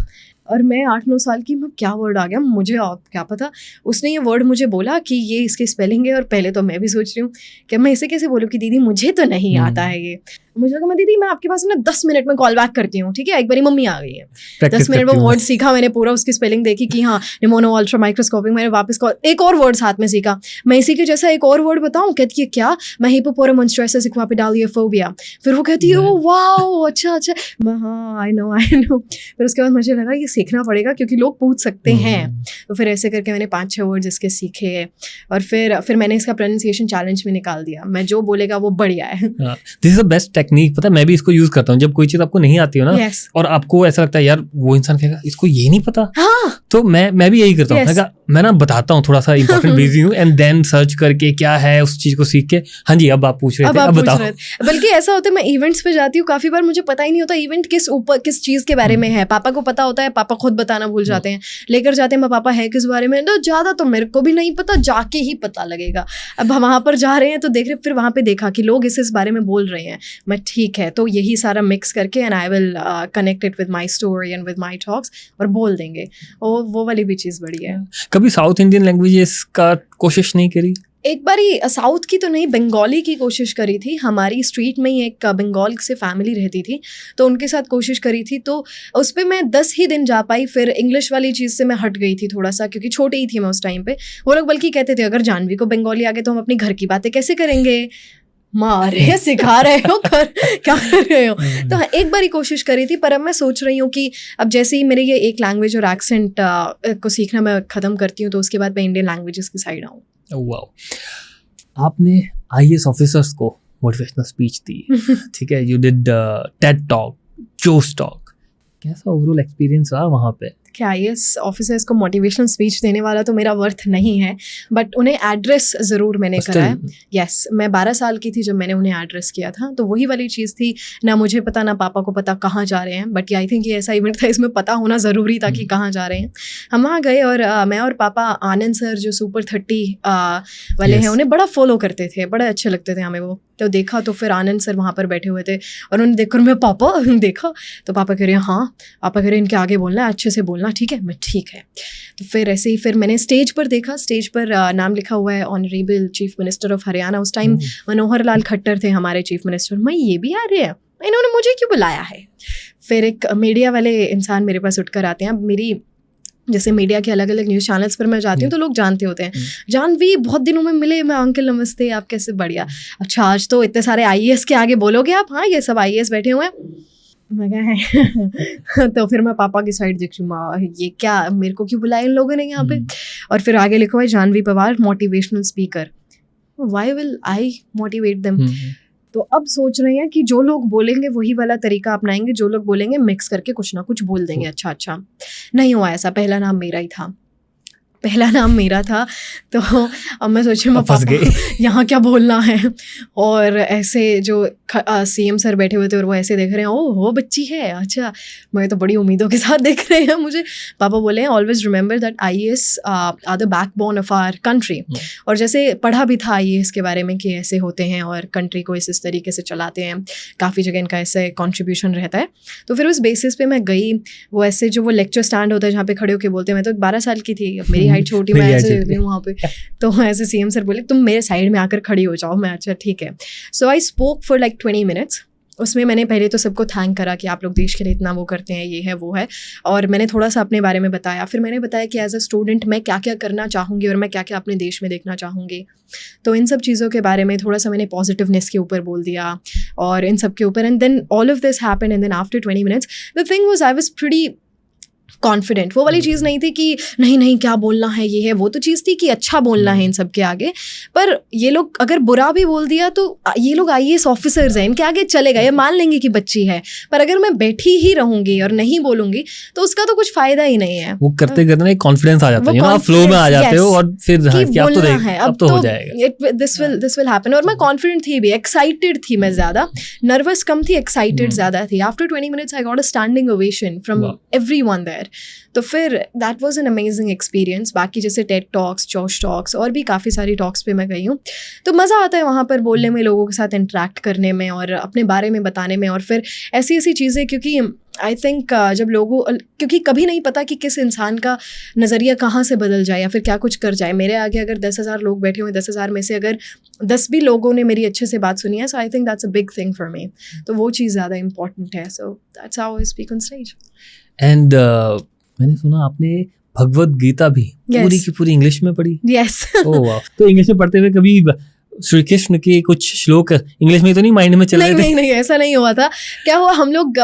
और मैं 8-9 साल की, मैं क्या वर्ड आ गया मुझे क्या पता. उसने ये वर्ड मुझे बोला कि ये इसकी स्पेलिंग है, और पहले तो मैं भी सोच रही हूँ कि मैं इसे कैसे बोलूँ कि दीदी मुझे तो नहीं आता है ये. मुझे लगा मैं दीदी मैं आपके पास ना 10 मिनट में कॉल बैक करती हूँ, ठीक है, एक बारी मम्मी आ गई है, Practice 10 मिनट में करती हूँ। वर्ड सीखा मैंने पूरा, उसकी स्पेलिंग देखी कि हाँ निमोनो अल्ट्रा माइक्रोस्कोपिक, मैंने वापस कॉल, एक और वर्ड साथ में सीखा, मैं इसी के जैसा एक और वर्ड बताऊँ, कहती है क्या, मैं हिपोपोटामोन्स्ट्रेसिस इक्वापिडालियोफोबिया, फिर वो कहती है ओ वाओ अच्छा अच्छा, मैं हाँ आई नो फिर उसके बाद मुझे लगा ये सीखना पड़ेगा क्योंकि लोग पूछ सकते हैं, तो फिर ऐसे करके मैंने 5-6 वर्ड्स इसके सीखे और फिर मैंने इसका प्रोनाउंसिएशन चैलेंज भी निकाल दिया, मैं जो बोलेगा वो बढ़िया है। This is the best technique, पता है मैं भी इसको यूज करता हूँ जब कोई चीज आपको नहीं आती हो ना, Yes. और आपको ऐसा लगता है यार वो इंसान कहेगा इसको ये नहीं पता, हाँ तो मैं भी यही करता हूँ। Yes. मैं ना बताता हूँ थोड़ा सा इंपॉर्टेंट बिजी हूँ एंड देन सर्च करके क्या है उस चीज को सीख के, हाँ जी अब आप पूछ रहे थे, अब बताओ। बल्कि ऐसा होता है मैं इवेंट्स पे जाती हूँ, काफी बार मुझे पता ही नहीं होता इवेंट किस चीज के बारे में है, पापा को पता होता है, पापा खुद बताना भूल जाते हैं, लेकर जाते हैं मैं पापा है किस बारे में, तो ज्यादा तो मेरे को भी नहीं पता, जाके ही पता लगेगा। अब हम वहां पर जा रहे हैं तो देख रहे, फिर वहां पे देखा कि लोग इस बारे में बोल रहे हैं, मैं ठीक है तो यही सारा मिक्स करके and I will connect it with my story and with my talks और बोल देंगे, और वो वाली भी चीज़ बड़ी है। कभी साउथ इंडियन लैंग्वेजेस का कोशिश नहीं करी? एक बारी साउथ की तो नहीं, बंगाली की कोशिश करी थी, हमारी स्ट्रीट में ही एक बंगाल से फैमिली रहती थी तो उनके साथ कोशिश करी थी, तो उस पर मैं 10 ही दिन जा पाई, फिर इंग्लिश वाली चीज़ से मैं हट गई थी थोड़ा सा क्योंकि छोटी ही थी मैं उस टाइम पे। वो लोग बल्कि कहते थे अगर जानवी को बंगाली आ गए तो हम अपनी घर की बातें कैसे करेंगे, मारे सिखा रहे हो क्या कर रहे हो। तो हाँ एक बार ही कोशिश करी थी, पर अब मैं सोच रही हूँ कि अब जैसे ही मेरे ये एक लैंग्वेज और एक्सेंट को सीखना मैं ख़त्म करती हूँ तो उसके बाद मैं इंडियन लैंग्वेजेस की साइड आऊँ। वाओ, आपने IAS ऑफिसर्स को मोटिवेशनल स्पीच दी, ठीक है, यू डिड टेड टॉक, जोश टॉक, कैसा ओवरऑल एक्सपीरियंस रहा वहाँ पे? कि IAS ऑफिसर्स को मोटिवेशनल स्पीच देने वाला तो मेरा वर्थ नहीं है, बट उन्हें एड्रेस ज़रूर मैंने करा है। यस, मैं 12 साल की थी जब मैंने उन्हें एड्रेस किया था, तो वही वाली चीज़ थी, ना मुझे पता ना पापा को पता कहाँ जा रहे हैं, बट आई थिंक ये ऐसा इवेंट था इसमें पता होना ज़रूरी था कि कहाँ जा रहे हैं। हम वहाँ गए और मैं और पापा आनंद सर जो सुपर 30 वाले हैं उन्हें बड़ा फॉलो करते थे, बड़े अच्छे लगते थे हमें वो, तो देखा तो फिर आनंद सर वहाँ पर बैठे हुए थे और उन्हें देखकर मैं पापा देखा तो पापा कह रहे हैं हाँ, पापा कह रहे हैं इनके आगे बोलना है, अच्छे से बोलना, ठीक है, मैं ठीक है। तो फिर ऐसे ही फिर मैंने स्टेज पर देखा, स्टेज पर नाम लिखा हुआ है honourable chief minister of Haryana, उस टाइम मनोहर लाल खट्टर थे हमारे चीफ मिनिस्टर, मैं ये भी आ रहे हैं, इन्होंने मुझे क्यों बुलाया है। फिर एक मीडिया वाले इंसान मेरे पास उठकर आते हैं, मेरी जैसे मीडिया के अलग अलग न्यूज़ चैनल्स पर मैं जाती हूँ तो लोग जानते होते हैं, जानवी बहुत दिनों में मिले, मैं अंकल नमस्ते, आप कैसे, बढ़िया, अच्छा आज तो इतने सारे IAS के आगे बोलोगे आप, हाँ ये सब IAS बैठे हुए हैं, मैं क्या है तो फिर मैं पापा की साइड देख रही हूँ, ये क्या मेरे को क्यों बुलाया इन लोगों ने यहाँ पे, और फिर आगे लिखा हुआ है Janvi Pawar motivational speaker, why will I motivate them. तो अब सोच रहे हैं कि जो लोग बोलेंगे वही वाला तरीका अपनाएंगे, जो लोग बोलेंगे मिक्स करके कुछ ना कुछ बोल देंगे। अच्छा नहीं हुआ ऐसा, पहला नाम मेरा था तो अब मैं सोच रही हूँ पापा यहाँ क्या बोलना है, और ऐसे जो CM सर बैठे हुए थे और वो ऐसे देख रहे हैं, ओह वो बच्ची है, अच्छा, मैं तो बड़ी उम्मीदों के साथ देख रहे हैं मुझे। पापा बोले हैं always remember that IAS are the backbone of our country, और जैसे पढ़ा भी था IAS के बारे में कि ऐसे होते हैं और कंट्री को इस तरीके से चलाते हैं, काफ़ी जगह इनका ऐसे कॉन्ट्रीब्यूशन रहता है। तो फिर उस बेसिस पे मैं गई, वो ऐसे जो वो लेक्चर स्टैंड होता है जहाँ पे खड़े होकर बोलते हैं, मैं तो 12 साल की थी, मेरी हाइट छोटी, मैं ऐसे देखती हूँ वहाँ पे, तो ऐसे CM सर बोले तुम मेरे साइड में आकर खड़ी हो जाओ, मैं अच्छा ठीक है। So I spoke for like 20 minutes. उसमें मैंने पहले तो सबको थैंक करा कि आप लोग देश के लिए इतना वो करते हैं, ये है वो है, और मैंने थोड़ा सा अपने बारे में बताया। फिर मैंने बताया कि एज अ स्टूडेंट मैं क्या क्या करना चाहूँगी और मैं क्या क्या अपने देश में देखना चाहूँगी, तो इन सब चीज़ों के बारे में थोड़ा सा मैंने पॉजिटिवनेस के ऊपर बोल दिया और इन सब के ऊपर। And then all of this happened and then after 20 minutes the thing was I was pretty confident. वो वाली चीज़ नहीं थी कि नहीं क्या बोलना है, ये है वो, तो चीज़ थी कि अच्छा बोलना है इन सब के आगे। पर ये लोग अगर बुरा भी बोल दिया तो ये लोग IAS ऑफिसर्स हैं, इनके आगे चलेगा, ये मान लेंगे कि बच्ची है। पर अगर मैं बैठी ही रहूंगी और नहीं बोलूंगी तो उसका तो कुछ फायदा ही नहीं है। वो करते करते ना कॉन्फिडेंस आ जाता है, आप फ्लो में आ जाते हो और फिर अब तो हो जाएगा, दिस विल हैपन। और मैं कॉन्फिडेंट थी भी, एक्साइटेड थी, मैं ज़्यादा नर्वस कम थी, एक्साइटेड ज़्यादा थी। After 20 minutes I got a standing ovation from everyone there. तो फिर that was an amazing experience. बाकी जैसे टेड टॉक्स, जोश टॉक्स और भी काफ़ी सारी टॉक्स पे मैं गई हूँ, तो मज़ा आता है वहाँ पर बोलने में, लोगों के साथ इंटरेक्ट करने में और अपने बारे में बताने में। और फिर ऐसी ऐसी चीज़ें, क्योंकि आई थिंक जब लोगों, क्योंकि कभी नहीं पता कि किस इंसान का नज़रिया कहाँ से बदल जाए या फिर क्या कुछ कर जाए। मेरे आगे अगर 10,000 लोग बैठे हुए, 10,000 में से अगर 10 भी लोगों ने मेरी अच्छे से बात सुनी है, so I think that's a big thing for me. तो वो चीज़ ज़्यादा इंपॉर्टेंट है. So that's how I speak on stage. And मैंने सुना आपने भगवत गीता भी पूरी की पूरी इंग्लिश में पढ़ी. यस. ओह वाह. तो इंग्लिश में पढ़ते हुए कभी श्री कृष्ण के कुछ श्लोक इंग्लिश में तो नहीं माइंड में चल रहे थे? नहीं, ऐसा नहीं हुआ था. क्या हुआ, हम लोग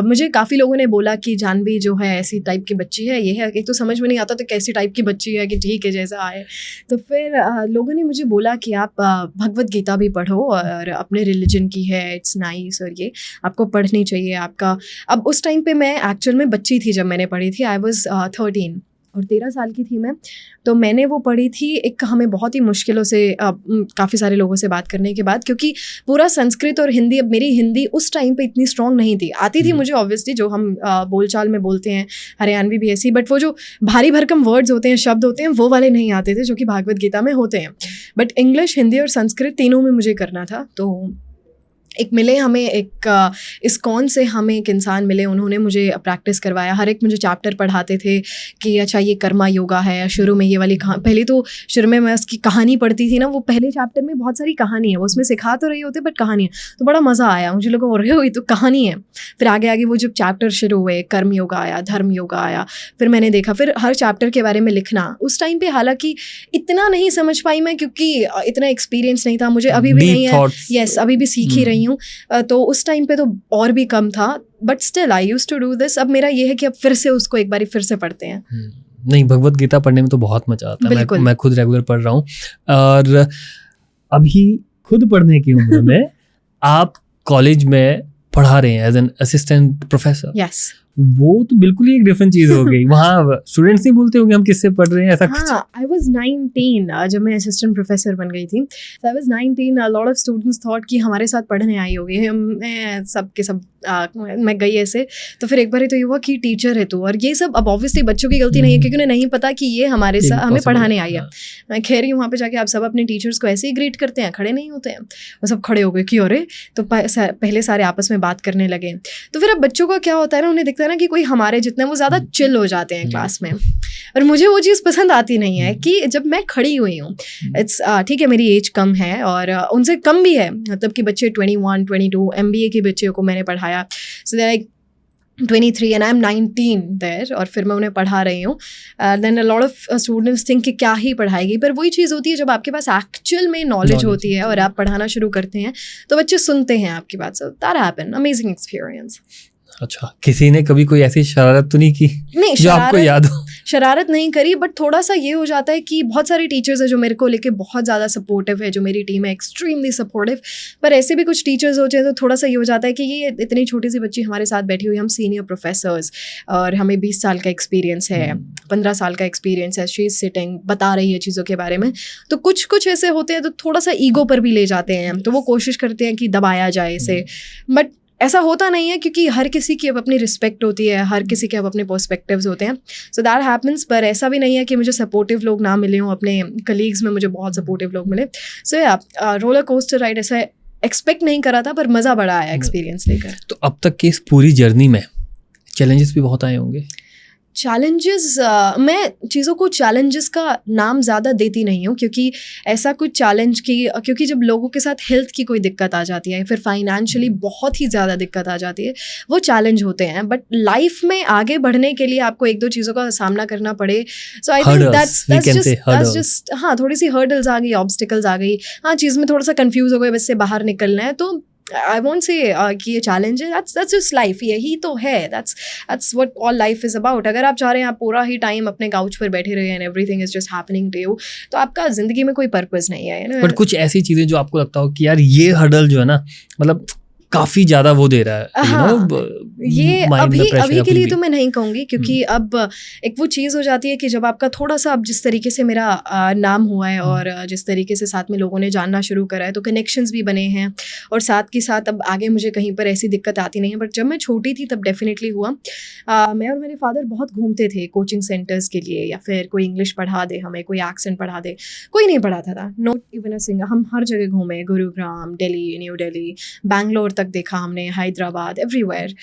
मुझे काफ़ी लोगों ने बोला कि जानवी जो है ऐसी टाइप की बच्ची है, ये है. एक तो समझ में नहीं आता तो कैसी टाइप की बच्ची है कि ठीक है जैसा आए. तो फिर लोगों ने मुझे बोला कि आप भगवत गीता भी पढ़ो और अपने रिलीजन की है, इट्स नाइस, और ये आपको पढ़नी चाहिए. आपका अब उस टाइम पे मैं एक्चुअल में बच्ची थी जब मैंने पढ़ी थी. आई वॉज 13 और 13 साल की थी मैं. तो मैंने वो पढ़ी थी. एक हमें बहुत ही मुश्किलों से काफ़ी सारे लोगों से बात करने के बाद, क्योंकि पूरा संस्कृत और हिंदी, अब मेरी हिंदी उस टाइम पे इतनी स्ट्रांग नहीं थी. आती थी मुझे ऑब्वियसली, जो हम बोलचाल में बोलते हैं, हरियाणवी भी ऐसी, बट वो जो भारी भरकम वर्ड्स होते हैं, शब्द होते हैं, वो वाले नहीं आते थे जो कि भागवत गीता में होते हैं. बट इंग्लिश, हिंदी और संस्कृत तीनों में मुझे करना था. तो एक मिले हमें, एक इस्कॉन से हमें एक इंसान मिले, उन्होंने मुझे प्रैक्टिस करवाया. हर एक मुझे चैप्टर पढ़ाते थे कि अच्छा ये कर्मा योगा है. शुरू में ये वाली पहले तो शुरू में मैं उसकी कहानी पढ़ती थी ना, वो पहले चैप्टर में बहुत सारी कहानी है, वो उसमें सिखा तो रही होते बट कहानी है. तो बड़ा मज़ा आया मुझे, लोगों को रहे हुई तो कहानी है. फिर आगे आगे वो जब चैप्टर शुरू हुए, कर्म योगा आया, धर्म योगा आया, फिर मैंने देखा फिर हर चैप्टर के बारे में लिखना. उस टाइम पे हालांकि इतना नहीं समझ पाई मैं, क्योंकि इतना एक्सपीरियंस नहीं था मुझे, अभी भी नहीं है. यस, अभी भी सीख ही रही हूँ. तो उस टाइम पे तो और भी कम था, but still I used to do this. अब मेरा ये है कि अब फिर से उसको एक बार फिर से पढ़ते हैं. नहीं, भगवत गीता पढ़ने में तो बहुत मजा आता है. मैं खुद रेगुलर पढ़ रहा हूँ. और अभी खुद पढ़ने की उम्र में आप कॉलेज में पढ़ा रहे हैं as an assistant professor. Yes. वो तो बिल्कुल ही एक डिफरेंट चीज हो गई. वहाँ स्टूडेंट्स नहीं बोलते होंगे हम किससे पढ़ रहे हैं, ऐसा कुछ? हाँ, आई वॉज 19 जब मैं असिस्टेंट प्रोफेसर बन गई थी. I was 19. A lot of students thought कि हमारे साथ पढ़ने आई होगी. मैं सब के सब मैं गई ऐसे. तो फिर एक बार तो ये हुआ कि टीचर है तू, और ये सब अब ऑब्वियसली बच्चों की गलती नहीं है, क्योंकि उन्हें नहीं पता कि ये हमारे साथ हमें पढ़ाने आई है. मैं कह रही हूँ वहाँ पे जाके आप सब अपने टीचर्स को ऐसे ही ग्रीट करते हैं, खड़े नहीं होते हैं. वो सब खड़े हो गए कि अरे. तो पहले सारे आपस में बात करने लगे. तो फिर अब बच्चों का क्या होता है ना, उन्हें दिखता है ना कि कोई हमारे जितना, वो ज़्यादा चिल हो जाते हैं क्लास में. और मुझे वो चीज़ पसंद आती नहीं है कि जब मैं खड़ी हुई हूँ, इट्स ठीक है मेरी एज कम है और उनसे कम भी है, मतलब कि बच्चे 21, 22 MBA के बच्चों को मैंने पढ़ाया. सो they like 23 and I'm 19 there, और फिर मैं उन्हें पढ़ा रही हूँ. Then a lot of students think कि क्या ही पढ़ाएगी, पर वही चीज़ होती है जब आपके पास एक्चुअल में नॉलेज होती है और आप पढ़ाना शुरू करते हैं तो बच्चे सुनते हैं आपकी बात. सो दैट हैपेंड, अमेजिंग एक्सपीरियंस. अच्छा, किसी ने कभी कोई ऐसी शरारत तो नहीं की? नहीं, जो आपको याद हो? शरारत नहीं करी, बट थोड़ा सा ये हो जाता है कि बहुत सारे टीचर्स हैं जो मेरे को लेके बहुत ज़्यादा सपोर्टिव है, जो मेरी टीम है एक्सट्रीमली सपोर्टिव. पर ऐसे भी कुछ टीचर्स होते हैं तो थोड़ा सा ये हो जाता है कि ये इतनी छोटी सी बच्ची हमारे साथ बैठी हुई, हम सीनियर प्रोफेसर्स और हमें 20 साल का एक्सपीरियंस है, 15 साल का एक्सपीरियंस है, शी इज सिटिंग बता रही है चीज़ों के बारे में. तो कुछ ऐसे होते हैं तो थोड़ा सा ईगो पर भी ले जाते हैं, तो वो कोशिश करते हैं कि दबाया जाए इसे. बट ऐसा होता नहीं है, क्योंकि हर किसी की अब अपनी रिस्पेक्ट होती है, हर किसी के अब अपने पर्सपेक्टिव्स होते हैं. So that happens. पर ऐसा भी नहीं है कि मुझे सपोर्टिव लोग ना मिले हों. अपने कलीग्स में मुझे बहुत सपोर्टिव लोग मिले. सो या रोलर कोस्टर राइड ऐसा एक्सपेक्ट नहीं करा था, पर मज़ा बड़ा आया एक्सपीरियंस लेकर. तो अब तक की इस पूरी जर्नी में चैलेंजेस भी बहुत आए होंगे? चैलेंजेस, मैं चीज़ों को चैलेंजेस का नाम ज़्यादा देती नहीं हूँ, क्योंकि ऐसा कुछ चैलेंज की, क्योंकि जब लोगों के साथ हेल्थ की कोई दिक्कत आ जाती है, फिर फाइनेंशियली बहुत ही ज़्यादा दिक्कत आ जाती है, वो चैलेंज होते हैं. बट लाइफ में आगे बढ़ने के लिए आपको एक दो चीज़ों का सामना करना पड़े. सो आई थिंक दैट्स जस्ट, हाँ, थोड़ी सी हर्डल्स आ गई, ऑब्स्टिकल्स आ गई. हाँ, चीज़ में थोड़ा सा कंफ्यूज हो गए, बस से बाहर निकलना है. तो आई वॉन्ट से कि ये चैलेंज है, दैट्स जस्ट लाइफ, यही तो है, that's what all life is about. अगर आप चाह रहे हैं आप पूरा ही टाइम अपने काउच पर बैठे रहे and everything is just happening to you, तो आपका ज़िंदगी में कोई पर्पस नहीं है. बट कुछ ऐसी चीज़ें जो आपको लगता हो कि यार ये हर्डल जो है ना, मतलब काफ़ी ज़्यादा वो दे रहा है, हाँ, ये अभी के लिए तो मैं नहीं कहूँगी, क्योंकि अब एक वो चीज़ हो जाती है कि जब आपका थोड़ा सा, अब जिस तरीके से मेरा नाम हुआ है और जिस तरीके से साथ में लोगों ने जानना शुरू करा है, तो कनेक्शंस भी बने हैं, और साथ के साथ अब आगे मुझे कहीं पर ऐसी दिक्कत आती नहीं है. बट जब मैं छोटी थी तब डेफिनेटली हुआ. मैं और मेरे फादर बहुत घूमते थे कोचिंग सेंटर्स के लिए, या फिर कोई इंग्लिश पढ़ा दे हमें, कोई एक्सेंट पढ़ा दे, कोई नहीं पढ़ाता था, नॉट इवन अ सिंगल. हम हर जगह घूमे, गुरुग्राम, दिल्ली, न्यू दिल्ली, बैंगलोर तक देखा हमने, हैदराबाद, एवरीवेयर.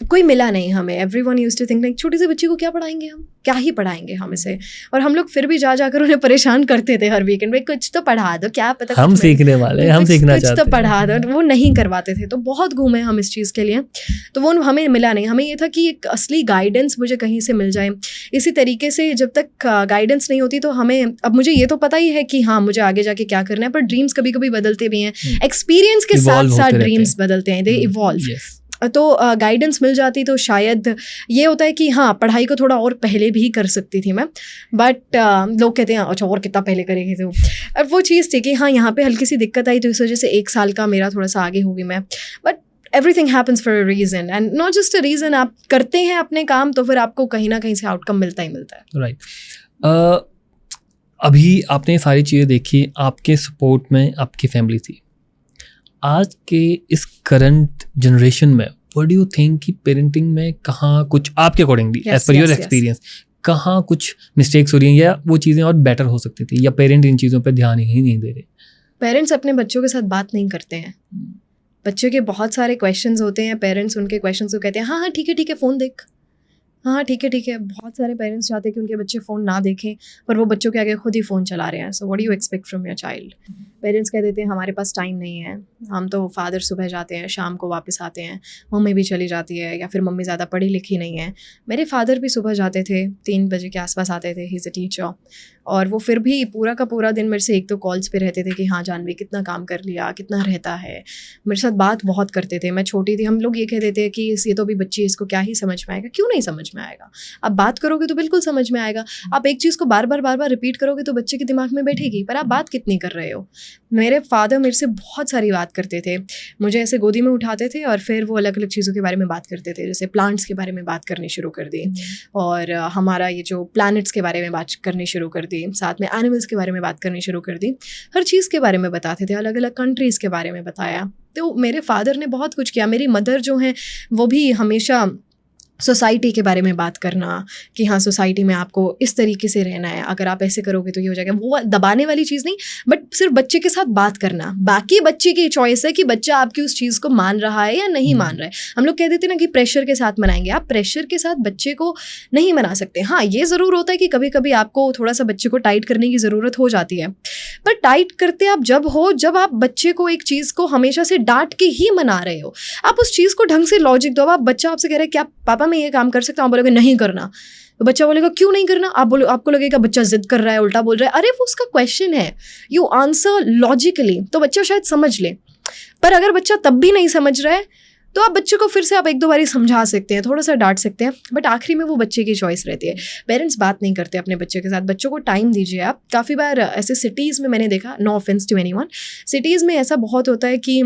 कोई मिला नहीं हमें. Everyone used to think like छोटी सी बच्ची को क्या पढ़ाएंगे हम, क्या ही पढ़ाएंगे हम इसे. और हम लोग फिर भी जा जाकर उन्हें परेशान करते थे हर वीकेंड में, कुछ तो पढ़ा दो, क्या पता हम सीखने वाले, हम सीखना कुछ चाहते तो पढ़ा दो. वो नहीं करवाते थे. तो बहुत घूमे हम इस चीज़ के लिए, तो वो हमें मिला नहीं. हमें ये था कि एक असली गाइडेंस मुझे कहीं से मिल जाए. इसी तरीके से जब तक गाइडेंस नहीं होती तो हमें, अब मुझे ये तो पता ही है कि हाँ मुझे आगे जाके क्या करना है, पर ड्रीम्स कभी कभी बदलते भी हैं. एक्सपीरियंस के साथ साथ ड्रीम्स बदलते हैं, दे इवॉल्व. तो गाइडेंस मिल जाती तो शायद ये होता है कि हाँ पढ़ाई को थोड़ा और पहले भी कर सकती थी मैं. बट लोग कहते हैं अच्छा और कितना पहले करेगी तो. अब वो चीज़ थी कि हाँ यहाँ पे हल्की सी दिक्कत आई, तो इस वजह से 1 साल का मेरा थोड़ा सा आगे होगी मैं. But everything happens for a reason, and not just a reason. आप करते हैं अपने काम तो फिर आपको कहीं ना कहीं से आउटकम मिलता ही मिलता है. राइट. अभी आपने सारी चीज़ें देखी, आपके सपोर्ट में आपकी फैमिली थी. आज के इस करंट जनरेशन में व्हाट डू यू थिंक कि पेरेंटिंग में कहाँ कुछ आपके accordingly as per your experience कहाँ कुछ मिस्टेक्स हो रही हैं, या वो चीज़ें और बेटर हो सकती थी, या पेरेंट इन चीज़ों पर ध्यान ही नहीं दे रहे? पेरेंट्स अपने बच्चों के साथ बात नहीं करते हैं. बच्चों के बहुत सारे क्वेश्चंस होते हैं, पेरेंट्स उनके क्वेश्चंस को कहते हैं हाँ हाँ ठीक है फ़ोन देख, हाँ ठीक है. बहुत सारे पेरेंट्स चाहते हैं कि उनके बच्चे फ़ोन ना देखें, पर वो बच्चों के आगे खुद ही फ़ोन चला रहे हैं. So what do you expect from your child. Parents कह देते हैं हमारे पास टाइम नहीं है, हम तो फादर सुबह जाते हैं शाम को वापस आते हैं, मम्मी भी चली जाती है, या फिर मम्मी ज़्यादा पढ़ी लिखी नहीं है. मेरे फादर भी सुबह जाते थे, 3 बजे के आसपास आते थे, ही इज़ अ टीचर. और वो फिर भी पूरा का पूरा दिन मेरे से एक तो कॉल्स पे रहते थे कि हाँ जानवी कितना काम कर लिया, कितना रहता है. मेरे साथ बात बहुत करते थे. मैं छोटी थी, हम लोग ये कह देते हैं कि ये तो भी बच्ची, इसको क्या ही समझ में आएगा. क्यों नहीं समझ में आएगा? आप बात करोगे तो बिल्कुल समझ में आएगा. आप एक चीज़ को बार बार रिपीट करोगे तो बच्चे के दिमाग में बैठेगी, पर आप बात कितनी कर रहे हो. मेरे फादर मेरे से बहुत सारी बात करते थे. मुझे ऐसे गोदी में उठाते थे और फिर वो अलग अलग चीज़ों के बारे में बात करते थे. जैसे प्लांट्स के बारे में बात करनी शुरू कर दी, और हमारा ये जो प्लैनेट्स के बारे में बात करनी शुरू कर दी, साथ में एनिमल्स के बारे में बात करनी शुरू कर दी. हर चीज़ के बारे में बताते थे, अलग अलग कंट्रीज़ के बारे में बताया. तो मेरे फादर ने बहुत कुछ किया. मेरी मदर जो हैं वो भी हमेशा सोसाइटी के बारे में बात करना कि हाँ सोसाइटी में आपको इस तरीके से रहना है, अगर आप ऐसे करोगे तो ये हो जाएगा. वो दबाने वाली चीज़ नहीं, बट सिर्फ बच्चे के साथ बात करना. बाकी बच्चे की चॉइस है कि बच्चा आपकी उस चीज़ को मान रहा है या नहीं मान रहा है. हम लोग कह देते ना कि प्रेशर के साथ मनाएंगे. आप प्रेशर के साथ बच्चे को नहीं मना सकते. हाँ ये ज़रूर होता है कि कभी कभी आपको थोड़ा सा बच्चे को टाइट करने की ज़रूरत हो जाती है, पर टाइट करते आप जब आप बच्चे को एक चीज़ को हमेशा से डांट के ही मना रहे हो. आप उस चीज़ को ढंग से लॉजिक दो. आप बच्चा आपसे कह रहा है क्या पापा मैं ये काम कर सकता हूँ, आप बोलोगे नहीं करना, तो बच्चा बोलेगा क्यों नहीं करना. आपको लगेगा बच्चा जिद कर रहा है, उल्टा बोल रहा है. अरे वो उसका क्वेश्चन है, यू आंसर लॉजिकली, तो बच्चा शायद समझ ले. पर अगर बच्चा तब भी नहीं समझ रहा है तो आप बच्चे को फिर से आप 1-2 बारी समझा सकते हैं, थोड़ा सा डांट सकते हैं, बट आखिरी में वो बच्चे की चॉइस रहती है. पेरेंट्स बात नहीं करते अपने बच्चे के साथ. बच्चों को टाइम दीजिए आप. काफ़ी बार ऐसे सिटीज़ में मैंने देखा, no offence to anyone, cities में ऐसा बहुत होता है कि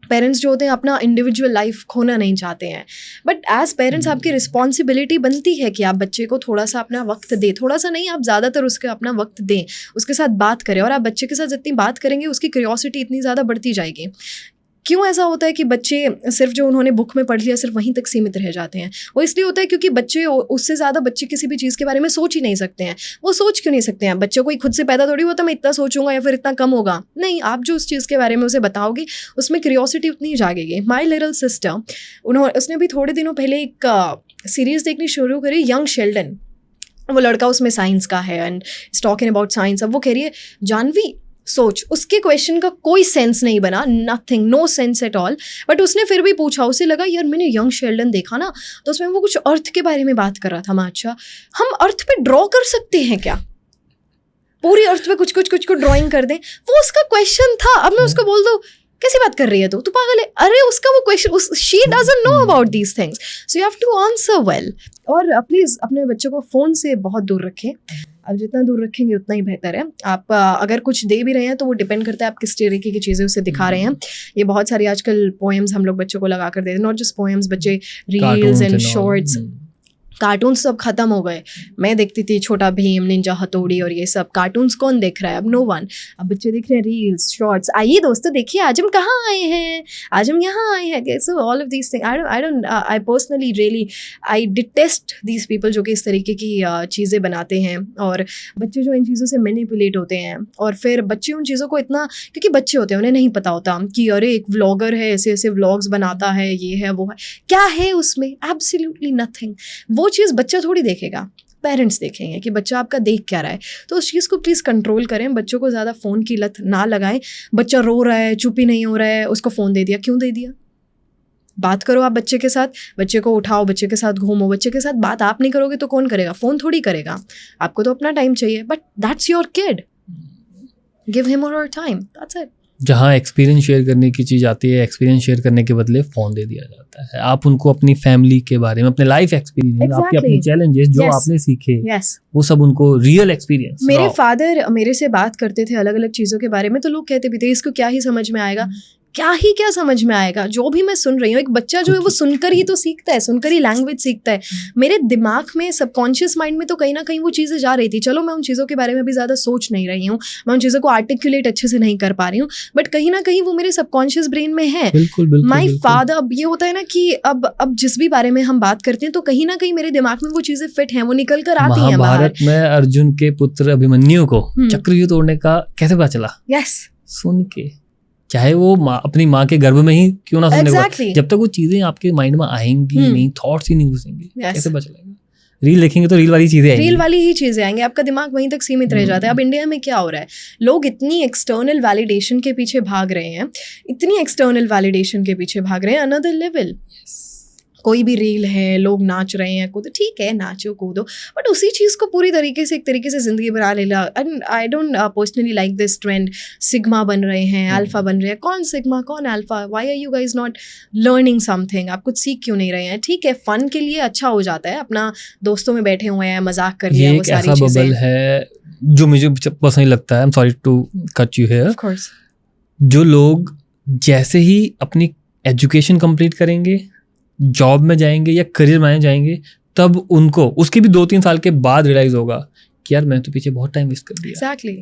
पेरेंट्स जो होते हैं अपना इंडिविजुअल लाइफ खोना नहीं चाहते हैं, बट एज पेरेंट्स आपकी रिस्पॉन्सिबिलिटी बनती है कि आप बच्चे को थोड़ा सा अपना वक्त दें. थोड़ा सा नहीं, आप ज़्यादातर उसके अपना वक्त दें, उसके साथ बात करें. और आप बच्चे के साथ जितनी बात करेंगे उसकी क्यूरियोसिटी इतनी ज़्यादा बढ़ती जाएगी. क्यों ऐसा होता है कि बच्चे सिर्फ जो उन्होंने बुक में पढ़ लिया सिर्फ वहीं तक सीमित रह जाते हैं? वो इसलिए होता है क्योंकि बच्चे, उससे ज़्यादा बच्चे किसी भी चीज़ के बारे में सोच ही नहीं सकते हैं. वो सोच क्यों नहीं सकते हैं? बच्चे को खुद से पैदा थोड़ी होता मैं इतना सोचूंगा या फिर इतना कम होगा. नहीं, आप जो उस चीज़ के बारे में उसे बताओगे उसमें क्यूरियोसिटी उतनी जागेगी. माई लिटिल सिस्टर, उसने भी थोड़े दिनों पहले एक सीरीज़ देखनी शुरू करी, यंग शेल्डन. वो लड़का उसमें साइंस का है and is talking about science. अब वो कह रही है जानवी सोच, उसके क्वेश्चन का कोई सेंस नहीं बना, nothing, no sense at all. But उसने फिर भी पूछा, उसे लगा यार मैंने यंग शेल्डन देखा ना, तो उसमें वो कुछ अर्थ के बारे में बात कर रहा था. मैं अच्छा हम अर्थ पे ड्रॉ कर सकते हैं क्या? पूरी अर्थ पे कुछ को ड्राइंग कर दें. वो उसका क्वेश्चन था. अब मैं उसको बोल दूँ कैसी बात कर रही है तू पागल है? अरे उसका वो question, she doesn't know about these things, so you have to answer well. और प्लीज़ अपने बच्चों को फ़ोन से बहुत दूर रखें. अब जितना दूर रखेंगे उतना ही बेहतर है. आप अगर कुछ दे भी रहे हैं तो वो डिपेंड करता है आप किस तरीके की चीज़ें उसे दिखा रहे हैं. ये बहुत सारी आजकल पोएम्स हम लोग बच्चों को लगा कर देते हैं, नॉट जस्ट पोएम्स, बच्चे रील्स एंड शॉर्ट्स. कार्टून्स सब खत्म हो गए। मैं देखती थी छोटा भीम, निंजा हथौड़ी और ये सब कार्टून्स, कौन देख रहा है अब? No one. अब बच्चे देख रहे हैं रील्स, शॉर्ट्स। आइए दोस्तों देखिए आज हम कहाँ आए हैं, आज हम यहाँ आए हैं। So all of these thing I personally really I detest these people जो कि इस तरीके की चीज़ें बनाते हैं, और बच्चे जो इन चीज़ों से मैनिपुलेट होते हैं, और फिर बच्चे उन चीज़ों को इतना, क्योंकि बच्चे होते हैं उन्हें नहीं पता होता कि अरे एक व्लॉगर है, ऐसे ऐसे व्लॉग्स बनाता है, ये है वो है, क्या है उसमें? Absolutely nothing. वो चीज़ बच्चा थोड़ी देखेगा, पेरेंट्स देखेंगे कि बच्चा आपका देख क्या रहा है। तो उस चीज़ को प्लीज़ कंट्रोल करें, बच्चों को ज़्यादा फ़ोन की लत ना लगाएं। बच्चा रो रहा है, चुप ही नहीं हो रहा है, उसको फ़ोन दे दिया। क्यों दे दिया? बात करो आप बच्चे के साथ, बच्चे को उठाओ, बच्चे के साथ घूमो। बच्चे के साथ बात आप नहीं करोगे तो कौन करेगा? फ़ोन थोड़ी करेगा। आपको तो अपना टाइम चाहिए, but that's your kid, give him और हर टाइम, दैट्स इट। जहाँ एक्सपीरियंस शेयर करने की चीज़ आती है, एक्सपीरियंस शेयर करने के बदले फ़ोन दे दिया जाता है। आप उनको अपनी फैमिली के बारे में, अपने लाइफ एक्सपीरियंस, आपके अपने चैलेंजेस जो Yes. आपने सीखे, Yes. वो सब उनको रियल एक्सपीरियंस। मेरे फादर मेरे से बात करते थे अलग अलग चीज़ों के बारे में, तो लोग कहते भी थे इसको क्या ही समझ में आएगा। क्या समझ में आएगा? जो भी मैं सुन रही हूँ, एक बच्चा जो है वो सुनकर ही तो सीखता है, सुनकर ही लैंग्वेज सीखता है। मेरे दिमाग में, सबकॉन्शियस माइंड में तो कहीं ना कहीं वो चीज़ें जा रही थी। चलो मैं उन चीज़ों के बारे में भी ज़्यादा सोच नहीं रही हूँ, मैं उन चीज़ों को आर्टिकुलेट अच्छे से नहीं कर पा रही हूँ, बट कहीं ना कहीं वो मेरे सबकॉन्शियस ब्रेन में है। बिल्कुल माई फादर, अब ये होता है ना कि अब जिस भी बारे में हम बात करते हैं तो कहीं ना कहीं मेरे दिमाग में वो चीज़ें फिट हैं, वो निकल कर आती हैं बाहर। महाभारत में अर्जुन के पुत्र अभिमन्यु को चक्रव्यूह तोड़ने का कैसे पता चला? यस, सुन के, चाहे वो अपनी माँ के गर्भ में ही क्यों ना सुनने Exactly. जब तक वो चीजें आपके माइंड में आएंगी नहीं, थॉट्स ही नहीं घुसेंगे, Yes. कैसे पता चलेगा? रील देखेंगे तो रील वाली चीजें आएंगी, रील वाली ही चीजें आएंगी, आपका दिमाग वहीं तक सीमित रह जाता है। अब इंडिया में क्या हो रहा है, लोग इतनी एक्सटर्नल वैलिडेशन के पीछे भाग रहे हैं, इतनी एक्सटर्नल वैलिडेशन के पीछे भाग रहे हैं, अनदर लेवल। कोई भी रील है, लोग नाच रहे हैं, कूदो, ठीक है नाचो कूदो, बट उसी चीज़ को पूरी तरीके से एक तरीके से ज़िंदगी बना लेना। And I don't personally like this trend. Sigma बन रहे हैं, अल्फा बन रहे हैं। कौन सिग्मा, कौन alpha? Why are you guys not learning something? आप कुछ सीख क्यों नहीं रहे हैं? ठीक है, फन के लिए अच्छा हो जाता है, अपना दोस्तों में बैठे हुए हैं, मजाक कर लिया, वो सारी चीज़ें। बबल है जो मुझे पर्सनली लगता है, I am sorry to cut you here, of course, जो लोग जैसे ही अपनी एजुकेशन कंप्लीट करेंगे, जॉब में जाएंगे या करियर में जाएंगे, तब उनको उसके भी 2-3 साल के बाद रियलाइज होगा कि यार मैंने तो पीछे बहुत टाइम वेस्ट कर दिया। एग्जैक्टली।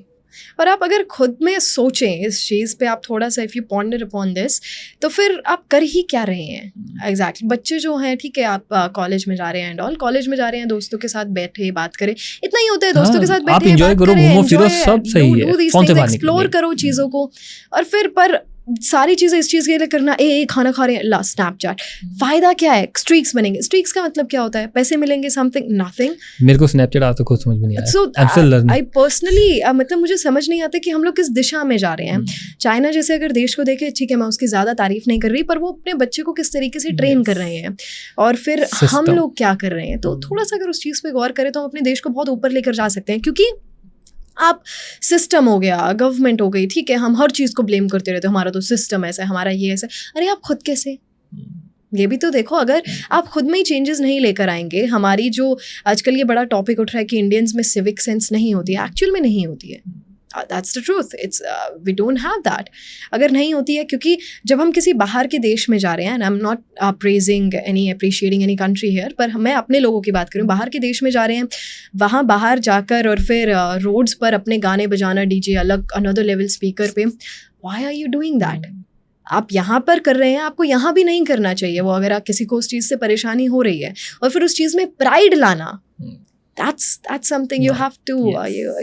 और आप अगर खुद में सोचें इस चीज़ पे, आप थोड़ा सा if you ponder upon this, तो फिर आप कर ही क्या रहे हैं? एग्जैक्टली। बच्चे जो हैं, ठीक है आप कॉलेज में जा रहे हैं एंड ऑल, कॉलेज में जा रहे हैं, दोस्तों के साथ बैठे बात करें, इतना ही होता है। दोस्तों के साथ बैठे, आप एंजॉय करो, घूमो फिरो, सब सही है, फोन से बाहर एक्सप्लोर करो चीज़ों को। और फिर पर सारी चीज़ें इस चीज़ के लिए करना, खाना खा रहे हैं, ला स्नैपचैट, फ़ायदा क्या है? स्ट्रीक्स बनेंगे। स्ट्रीक्स का मतलब क्या होता है? पैसे मिलेंगे, समथिंग, नथिंग। मेरे को स्नैपचैट आज तक खुद समझ में नहीं आया। सो आई पर्सनली मतलब मुझे समझ नहीं आता कि हम लोग किस दिशा में जा रहे हैं। चाइना जैसे अगर देश को देखें, ठीक है मैं उसकी ज़्यादा तारीफ नहीं कर रही, पर वो अपने बच्चे को किस तरीके से ट्रेन कर रहे हैं, और फिर हम लोग क्या कर रहे हैं। तो थोड़ा सा अगर उस चीज़ पे गौर करें तो हम अपने देश को बहुत ऊपर लेकर जा सकते हैं। क्योंकि आप सिस्टम हो गया, गवर्नमेंट हो गई, ठीक है हम हर चीज़ को ब्लेम करते रहते हैं, हमारा तो सिस्टम ऐसा है, हमारा ये ऐसा। अरे आप खुद कैसे, ये भी तो देखो। अगर आप खुद में ही चेंजेस नहीं लेकर आएंगे, हमारी जो आजकल ये बड़ा टॉपिक उठ रहा है कि इंडियंस में सिविक सेंस नहीं होती है, एक्चुअल में नहीं होती है। That's the truth, it's we don't have that. अगर नहीं होती है, क्योंकि जब हम किसी बाहर के देश में जा रहे हैं, and I am not praising any appreciating any country here, पर मैं अपने लोगों की बात करूँ, बाहर के देश में जा रहे हैं, वहाँ बाहर जाकर और फिर रोड्स पर अपने गाने बजाना, डीजे अलग, अनदर लेवल स्पीकर पे, why are you doing that? आप यहाँ पर कर रहे हैं, आपको यहाँ भी नहीं करना चाहिए वो। अगर आप किसी को उस चीज़ से परेशानी हो रही है और फिर उस चीज़ में प्राइड लाना, that's something you have to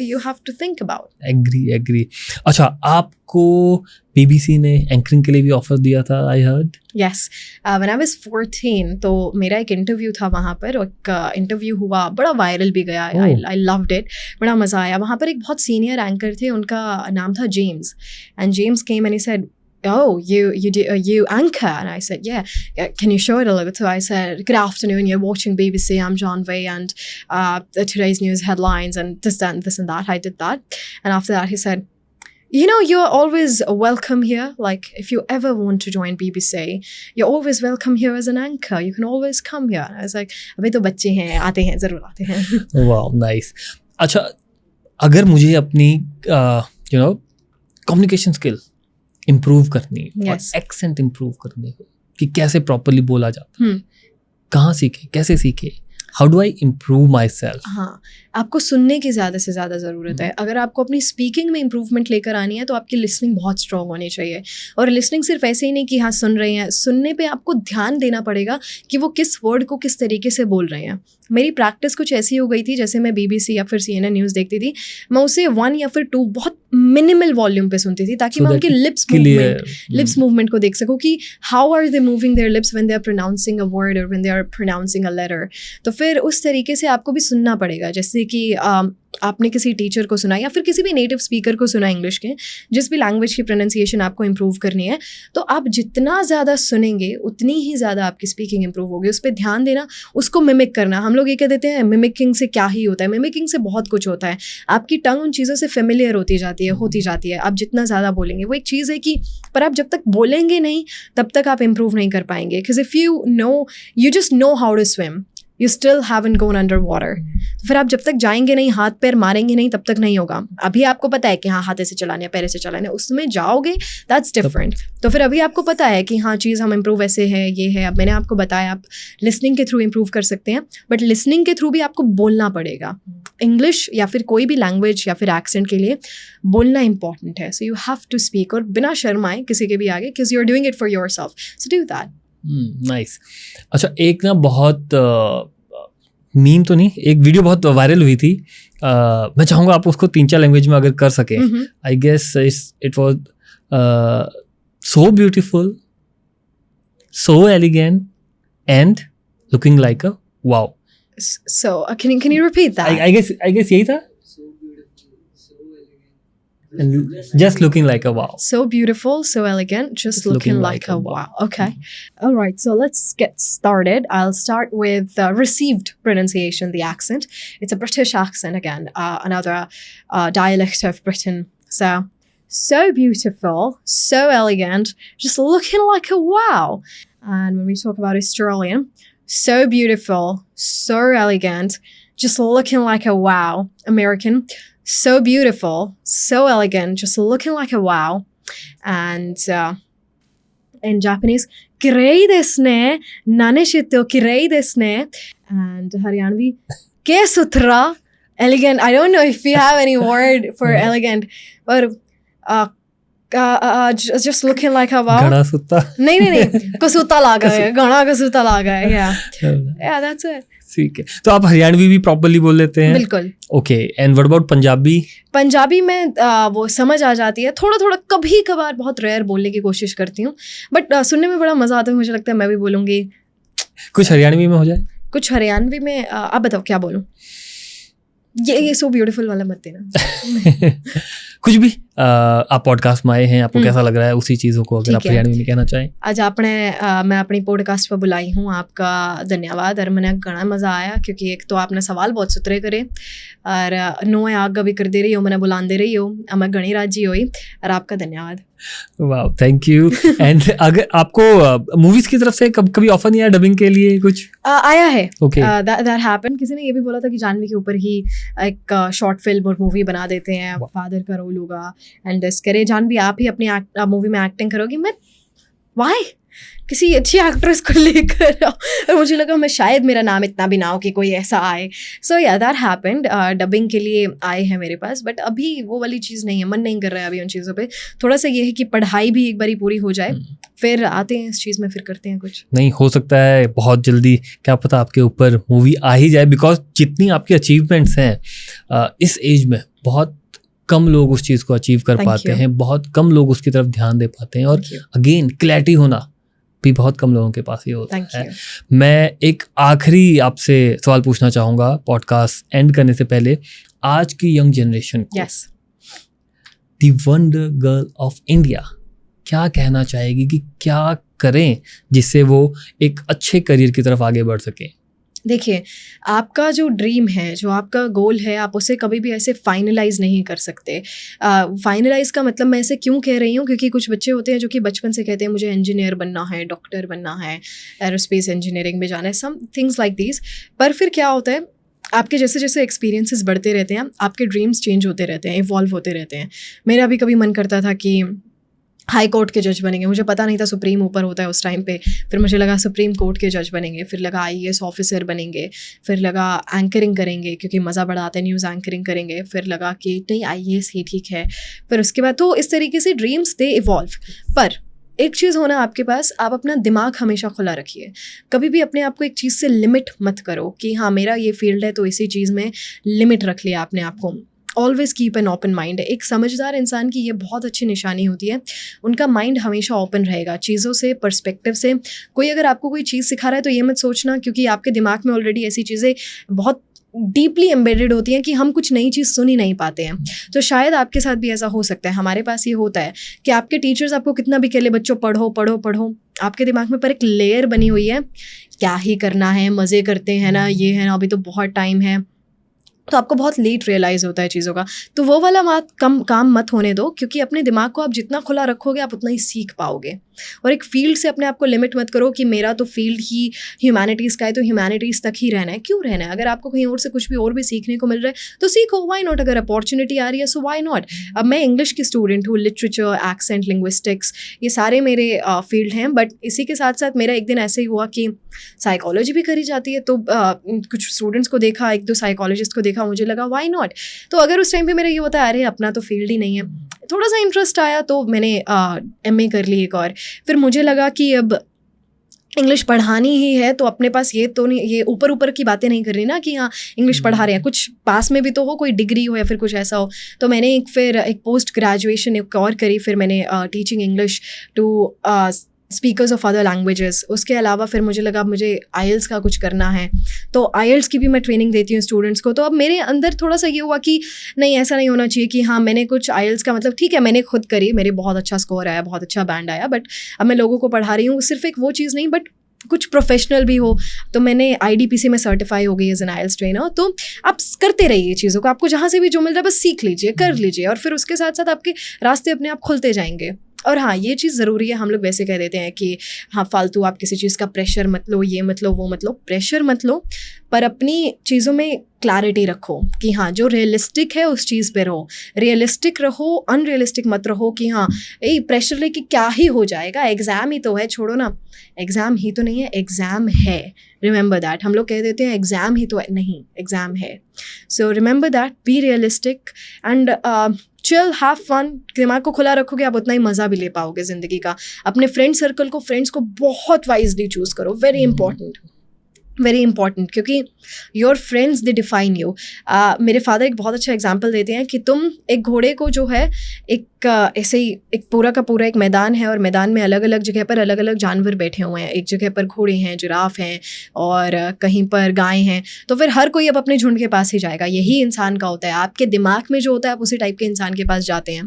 you have to think about. Agree. अच्छा, आपको BBC ने एंकरिंग के लिए भी ऑफर दिया था, I heard. Yes, when I was 14, तो मेरा एक इंटरव्यू था वहाँ पर, एक इंटरव्यू हुआ, बड़ा वायरल भी गया। I loved it, बड़ा मज़ा आया। वहाँ पर एक बहुत सीनियर एंकर थे, उनका नाम था James, and James came and he said, oh, you anchor? And I said, yeah. Can you show it a little bit? So I said, good afternoon, you're watching BBC, I'm John Way, and today's news headlines, and this and that. I did that. And after that, he said, you know, you're always welcome here. Like, if you ever want to join BBC, you're always welcome here as an anchor. You can always come here. I was like, अभी तो बच्चे हैं, आते हैं, ज़रूर आते हैं. Wow, nice. अच्छा, अगर मुझे अपनी कम्युनिकेशन स्किल इम्प्रूव करनी है, और एक्सेंट इम्प्रूव करनी हो कि कैसे प्रॉपरली बोला जाता है, कहाँ सीखे, कैसे सीखे, how do I improve my self? हाँ, आपको सुनने की ज़्यादा से ज़्यादा ज़रूरत है। अगर आपको अपनी स्पीकिंग में इम्प्रूवमेंट लेकर आनी है तो आपकी लिसनिंग बहुत स्ट्रॉन्ग होनी चाहिए। और लिसनिंग सिर्फ ऐसे ही नहीं कि हाँ सुन रहे हैं, सुनने पे आपको ध्यान देना पड़ेगा कि वो किस वर्ड को किस तरीके से बोल रहे हैं। मेरी प्रैक्टिस कुछ ऐसी हो गई थी, जैसे मैं BBC या फिर CNN न्यूज़ देखती थी, मैं उसे 1 या फिर 2 बहुत मिनिमल वॉल्यूम पे सुनती थी ताकि मैं उनके लिप्स मूवमेंट को देख सकूँ कि how are they moving their lips when they are pronouncing a word और when they are pronouncing a letter. तो फिर उस तरीके से आपको भी सुनना पड़ेगा। जैसे कि आपने किसी टीचर को सुना या फिर किसी भी नेटिव स्पीकर को सुना इंग्लिश के, जिस भी लैंग्वेज की प्रोनाउंसिएशन आपको इम्प्रूव करनी है, तो आप जितना ज़्यादा सुनेंगे उतनी ही ज़्यादा आपकी स्पीकिंग इम्प्रूव होगी। उस पर ध्यान देना, उसको मिमिक करना। हम लोग ये कह देते हैं मिमिकिंग से क्या ही होता है, मिमिकिंग से बहुत कुछ होता है। आपकी टंग उन चीज़ों से फेमिलियर होती जाती है। आप जितना ज़्यादा बोलेंगे, वो एक चीज़ है कि पर आप जब तक बोलेंगे नहीं तब तक आप इम्प्रूव नहीं कर पाएंगे। Because if you just know how to swim, you still haven't gone under water. फिर आप जब तक जाएंगे नहीं, हाथ पैर मारेंगे नहीं, तब तक नहीं होगा। अभी आपको पता है कि हाँ हाथ से चलाने है, पैर से चलाने है, उसमें जाओगे दैट्स डिफरेंट। तो फिर अभी आपको पता है कि हाँ चीज़ हम इम्प्रूव ऐसे है, ये है। अब मैंने आपको बताया आप लिसनिंग के थ्रू इम्प्रूव कर सकते हैं, बट लिसनिंग के थ्रू भी आपको बोलना पड़ेगा। इंग्लिश या फिर कोई भी लैंग्वेज या फिर एक्सेंट के लिए बोलना इंपॉर्टेंट है। So you have to speak, और बिना शर्माए किसी के भी आगे, because you are doing it for yourself, so do that. Nice. अच्छा, एक ना बहुत मीम तो नहीं, एक वीडियो बहुत वायरल हुई थी। मैं चाहूँगा आप उसको 3-4 लैंग्वेज में अगर कर सकें। I guess it was so beautiful, so elegant and looking like a wow. So can you repeat that? I guess यही था। And just looking like a wow. So beautiful, so elegant, just looking like a wow. Okay. All right, so let's get started. I'll start with received pronunciation, the accent. It's a British accent again, another dialect of Britain. So beautiful, so elegant, just looking like a wow. And when we talk about Australian, so beautiful, so elegant, just looking like a wow. American, so beautiful, so elegant, just looking like a wow. And in Japanese, kirei desu ne, nane shite o kirei desu ne. And Haryanvi, ke sutra, elegant. I don't know if we have any word for elegant, but just looking like a wow. घड़ा सूता। नहीं कसूता लागा है, घड़ा कसूता लागा है। yeah that's it. ठीक है, तो आप हरियाणवी भी प्रॉपर्ली बोल लेते हैं? बिल्कुल। Okay, and what about Punjabi? Punjabi में वो समझ आ जाती है थोड़ा कभी कभार, बहुत रेयर बोलने की कोशिश करती हूँ, बट सुनने में बड़ा मजा आता है। मुझे लगता है मैं भी बोलूँगी। कुछ हरियाणवी में हो जाए? कुछ हरियाणवी में आप बताओ क्या बोलूँ? ये सो ब्यूटीफुल वाला मत देना। कुछ भी आप पॉडकास्ट में आए हैं, आपको कैसा लग रहा है, उसी चीज़ों को अगर आप हरियाणवी में कहना चाहें। आज मैं अपनी पॉडकास्ट पर बुलाई हूँ, आपका धन्यवाद। और मैंने घना मज़ा आया, क्योंकि एक तो आपने सवाल बहुत सुथरे करे और नोए आग भी कर दे रही हो, मैंने बुलान दे रही हो, मैं घनी राजी हुई, और आपका धन्यवाद। वाह, थैंक यू। एंड अगर आपको मूवीज की तरफ से कभी ऑफर नहीं आया डबिंग के लिए? कुछ आया है। Okay, that happened. किसी ने ये भी बोला था कि जानवी के ऊपर ही एक शॉर्ट फिल्म और मूवी बना देते हैं, फादर का रोल होगा एंड दिस करे, जानवी आप ही अपनी मूवी में एक्टिंग करोगी। मैं व्हाई, किसी अच्छी एक्ट्रेस को लेकर आओ। और मुझे लगा मैं शायद मेरा नाम इतना भी ना हो कि कोई ऐसा आए। सो या दैट हैपेंड। डबिंग के लिए आए हैं मेरे पास, बट अभी वो वाली चीज़ नहीं है, मन नहीं कर रहा है अभी उन चीज़ों पे। थोड़ा सा ये है कि पढ़ाई भी एक बारी पूरी हो जाए, फिर आते हैं इस चीज़ में, फिर करते हैं कुछ। नहीं, हो सकता है बहुत जल्दी, क्या पता आपके ऊपर मूवी आ ही जाए, बिकॉज जितनी आपकी अचीवमेंट्स हैं इस एज में, बहुत कम लोग उस चीज़ को अचीव कर पाते हैं, बहुत कम लोग उसकी तरफ ध्यान दे पाते हैं, और अगेन क्लैरिटी होना भी बहुत कम लोगों के पास ही होता है। मैं एक आखिरी आपसे सवाल पूछना चाहूँगा पॉडकास्ट एंड करने से पहले। आज की यंग जनरेशन को the wonder girl of India क्या कहना चाहेगी कि क्या करें जिससे वो एक अच्छे करियर की तरफ आगे बढ़ सकें? देखिए, आपका जो ड्रीम है, जो आपका गोल है, आप उसे कभी भी ऐसे फाइनलाइज नहीं कर सकते। फाइनलाइज का मतलब मैं ऐसे क्यों कह रही हूँ, क्योंकि कुछ बच्चे होते हैं जो कि बचपन से कहते हैं मुझे इंजीनियर बनना है, डॉक्टर बनना है, एरोस्पेस इंजीनियरिंग में जाना है, सम थिंग्स लाइक दीज। पर फिर क्या होता है, आपके जैसे जैसे एक्सपीरियंसेस बढ़ते रहते हैं, आपके ड्रीम्स चेंज होते रहते हैं, इवॉल्व होते रहते हैं। मेरा भी कभी मन करता था कि हाई कोर्ट के जज बनेंगे, मुझे पता नहीं था सुप्रीम ऊपर होता है उस टाइम पे, फिर मुझे लगा सुप्रीम कोर्ट के जज बनेंगे, फिर लगा IAS ऑफिसर बनेंगे, फिर लगा एंकरिंग करेंगे क्योंकि मज़ा बड़ा आता है, न्यूज़ एंकरिंग करेंगे, फिर लगा कि नहीं IAS ही ठीक है, फिर उसके बाद तो इस तरीके से ड्रीम्स दे इवॉल्व। पर एक चीज़ होना आपके पास, आप अपना दिमाग हमेशा खुला रखिए, कभी भी अपने आप को एक चीज़ से लिमिट मत करो कि हाँ मेरा ये फील्ड है तो इसी चीज़ में लिमिट रख लिया आपने आपको। Always keep an open mind. एक समझदार इंसान की ये बहुत अच्छी निशानी होती है, उनका माइंड हमेशा ओपन रहेगा चीज़ों से, पर्सपेक्टिव से। कोई अगर आपको कोई चीज़ सिखा रहा है तो ये मत सोचना, क्योंकि आपके दिमाग में ऑलरेडी ऐसी चीज़ें बहुत डीपली एम्बेडेड होती हैं कि हम कुछ नई चीज़ सुन ही नहीं पाते हैं। तो शायद आपके साथ भी ऐसा हो सकता है, हमारे पास ये होता है कि आपके टीचर्स आपको कितना भी कह ले बच्चों पढ़ो पढ़ो पढ़ो, आपके दिमाग में पर एक लेयर बनी हुई है, क्या ही करना है, मज़े करते हैं ना, ये है ना, अभी तो बहुत टाइम है। तो आपको बहुत लेट रियलाइज़ होता है चीज़ों का। तो वो वाला काम मत होने दो, क्योंकि अपने दिमाग को आप जितना खुला रखोगे आप उतना ही सीख पाओगे। और एक फील्ड से अपने आप को लिमिट मत करो कि मेरा तो फील्ड ही ह्यूमैनिटीज़ का है तो ह्यूमैनिटीज़ तक ही रहना है। क्यों रहना है? अगर आपको कहीं और से कुछ भी और भी सीखने को मिल रहा है तो सीखो, वाई नॉट। अगर अपॉर्चुनिटी आ रही है सो वाई नॉट। अब मैं इंग्लिश की स्टूडेंट हूँ, लिटरेचर, एक्सेंट, लिंग्विस्टिक्स, ये सारे मेरे फील्ड हैं। बट इसी के साथ साथ मेरा एक दिन ऐसे ही हुआ कि साइकोलॉजी भी करी जाती है, तो कुछ स्टूडेंट्स को देखा, एक दो साइकोलॉजिस्ट को देखा, मुझे लगा वाई नॉट। तो अगर उस टाइम पे मेरा ये होता है अरे अपना तो फील्ड ही नहीं है, थोड़ा सा इंटरेस्ट आया तो मैंने MA कर ली एक और। फिर मुझे लगा कि अब इंग्लिश पढ़ानी ही है तो अपने पास ये तो नहीं, ये ऊपर ऊपर की बातें नहीं कर रही ना कि हाँ इंग्लिश पढ़ा रहे हैं, कुछ पास में भी तो हो, कोई डिग्री हो या फिर कुछ ऐसा हो। तो मैंने एक पोस्ट ग्रेजुएशन एक और करी, फिर मैंने teaching English to speakers of other languages. उसके अलावा फिर मुझे लगा मुझे IELTS का कुछ करना है, तो IELTS की भी मैं ट्रेनिंग देती हूँ स्टूडेंट्स को। तो अब मेरे अंदर थोड़ा सा ये हुआ कि नहीं, ऐसा नहीं होना चाहिए कि हाँ मैंने कुछ IELTS का मतलब ठीक है मैंने खुद करी, मेरे बहुत अच्छा स्कोर आया, बहुत अच्छा बैंड आया, बट अब मैं लोगों को पढ़ा रही हूँ। सिर्फ एक वो चीज़ नहीं, बट कुछ प्रोफेशनल भी हो। तो मैंने IDPC में सर्टिफाई हो गई एज एन IELTS ट्रेनर। तो आप करते रहिए चीज़ों को, आपको जहाँ से भी जो मिल रहा है बस सीख लीजिए, कर लीजिए, और फिर उसके साथ साथ आपके रास्ते अपने आप खुलते जाएंगे। और हाँ, ये चीज़ ज़रूरी है, हम लोग वैसे कह देते हैं कि हाँ फालतू आप किसी चीज़ का प्रेशर मत लो, ये मत लो, वो मत लो। प्रेशर मत लो, पर अपनी चीज़ों में क्लैरिटी रखो कि हाँ जो रियलिस्टिक है उस चीज़ पे रहो, रियलिस्टिक रहो, अनरियलिस्टिक मत रहो कि हाँ ये प्रेशर लेके क्या ही हो जाएगा, एग्ज़ाम ही तो है, छोड़ो ना। एग्ज़ाम ही तो नहीं है, एग्ज़ाम है, रिमेंबर दैट। हम लोग कह देते हैं एग्ज़ाम ही तो है, नहीं, एग्ज़ाम है। So remember that, be realistic and chill, have fun. दिमाग को खुला रखोगे आप उतना ही मज़ा भी ले पाओगे ज़िंदगी का। अपने फ्रेंड सर्कल को, फ्रेंड्स को बहुत वाइजली चूज़ करो, वेरी इंपॉर्टेंट, क्योंकि your friends they define you. मेरे फादर एक बहुत अच्छा एग्जाम्पल देते हैं कि तुम एक घोड़े को जो है एक ऐसे ही एक पूरा का पूरा एक मैदान है, और मैदान में अलग अलग जगह पर अलग अलग जानवर बैठे हुए हैं। एक जगह पर घोड़े हैं, जिराफ हैं, और कहीं पर गाय हैं। तो फिर हर कोई अब अपने झुंड के पास ही जाएगा। यही इंसान का होता है, आपके दिमाग में जो होता है आप उसी टाइप के इंसान के पास जाते हैं।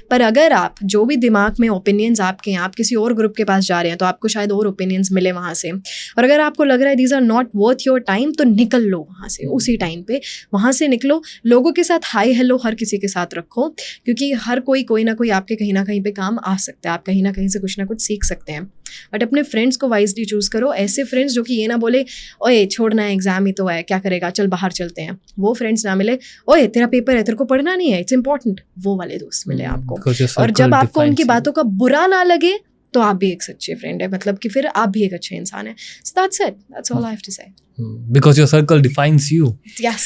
पर अगर आप जो भी दिमाग में ओपिनियंस आपके हैं, आप किसी और ग्रुप के पास जा रहे हैं तो आपको शायद और ओपिनियंस मिले वहाँ से। और अगर आपको लग रहा है these are not worth your time, तो निकल लो वहाँ से, उसी टाइम पे वहाँ से निकलो। लोगों के साथ हाई हेलो हर किसी के साथ रखो, क्योंकि हर कोई ना कोई आपके कहीं ना कहीं पे काम आ सकता है, आप कहीं ना कहीं से कुछ ना कुछ सीख सकते हैं। बट अपने फ्रेंड्स को वाइजली चूज़ करो, ऐसे फ्रेंड्स जो कि ये ना बोले ओए छोड़ना है, एग्जाम ही तो है, क्या करेगा, चल बाहर चलते हैं। वो फ्रेंड्स ना मिले, ओए तेरा पेपर है, तेरे को पढ़ना नहीं है, इट्स इंपॉर्टेंट। वो वाले दोस्त मिले आपको। और जब आपको उनकी बातों का बुरा ना लगे तो आप भी एक सच्चे फ्रेंड है, मतलब कि फिर आप भी एक अच्छे इंसान है। So that's it, that's all I have to say. Because your circle defines you. Yes.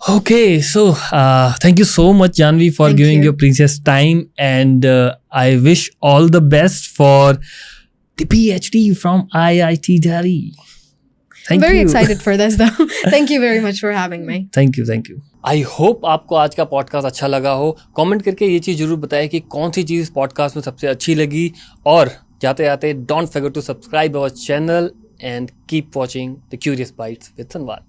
Okay, so thank you so much, Janvi, for Thank giving you. your precious time, and I wish all the best for the PhD from IIT Delhi. Thank Very you. excited for this though. Thank you very much for having me. Thank you. I hope आपको आज का podcast अच्छा लगा हो। Comment करके ये चीज़ जरूर बताएं कि कौन सी चीज़ पॉडकास्ट में सबसे अच्छी लगी। और जाते जाते don't forget to subscribe our channel and keep watching The Curious Bites with Sanwal.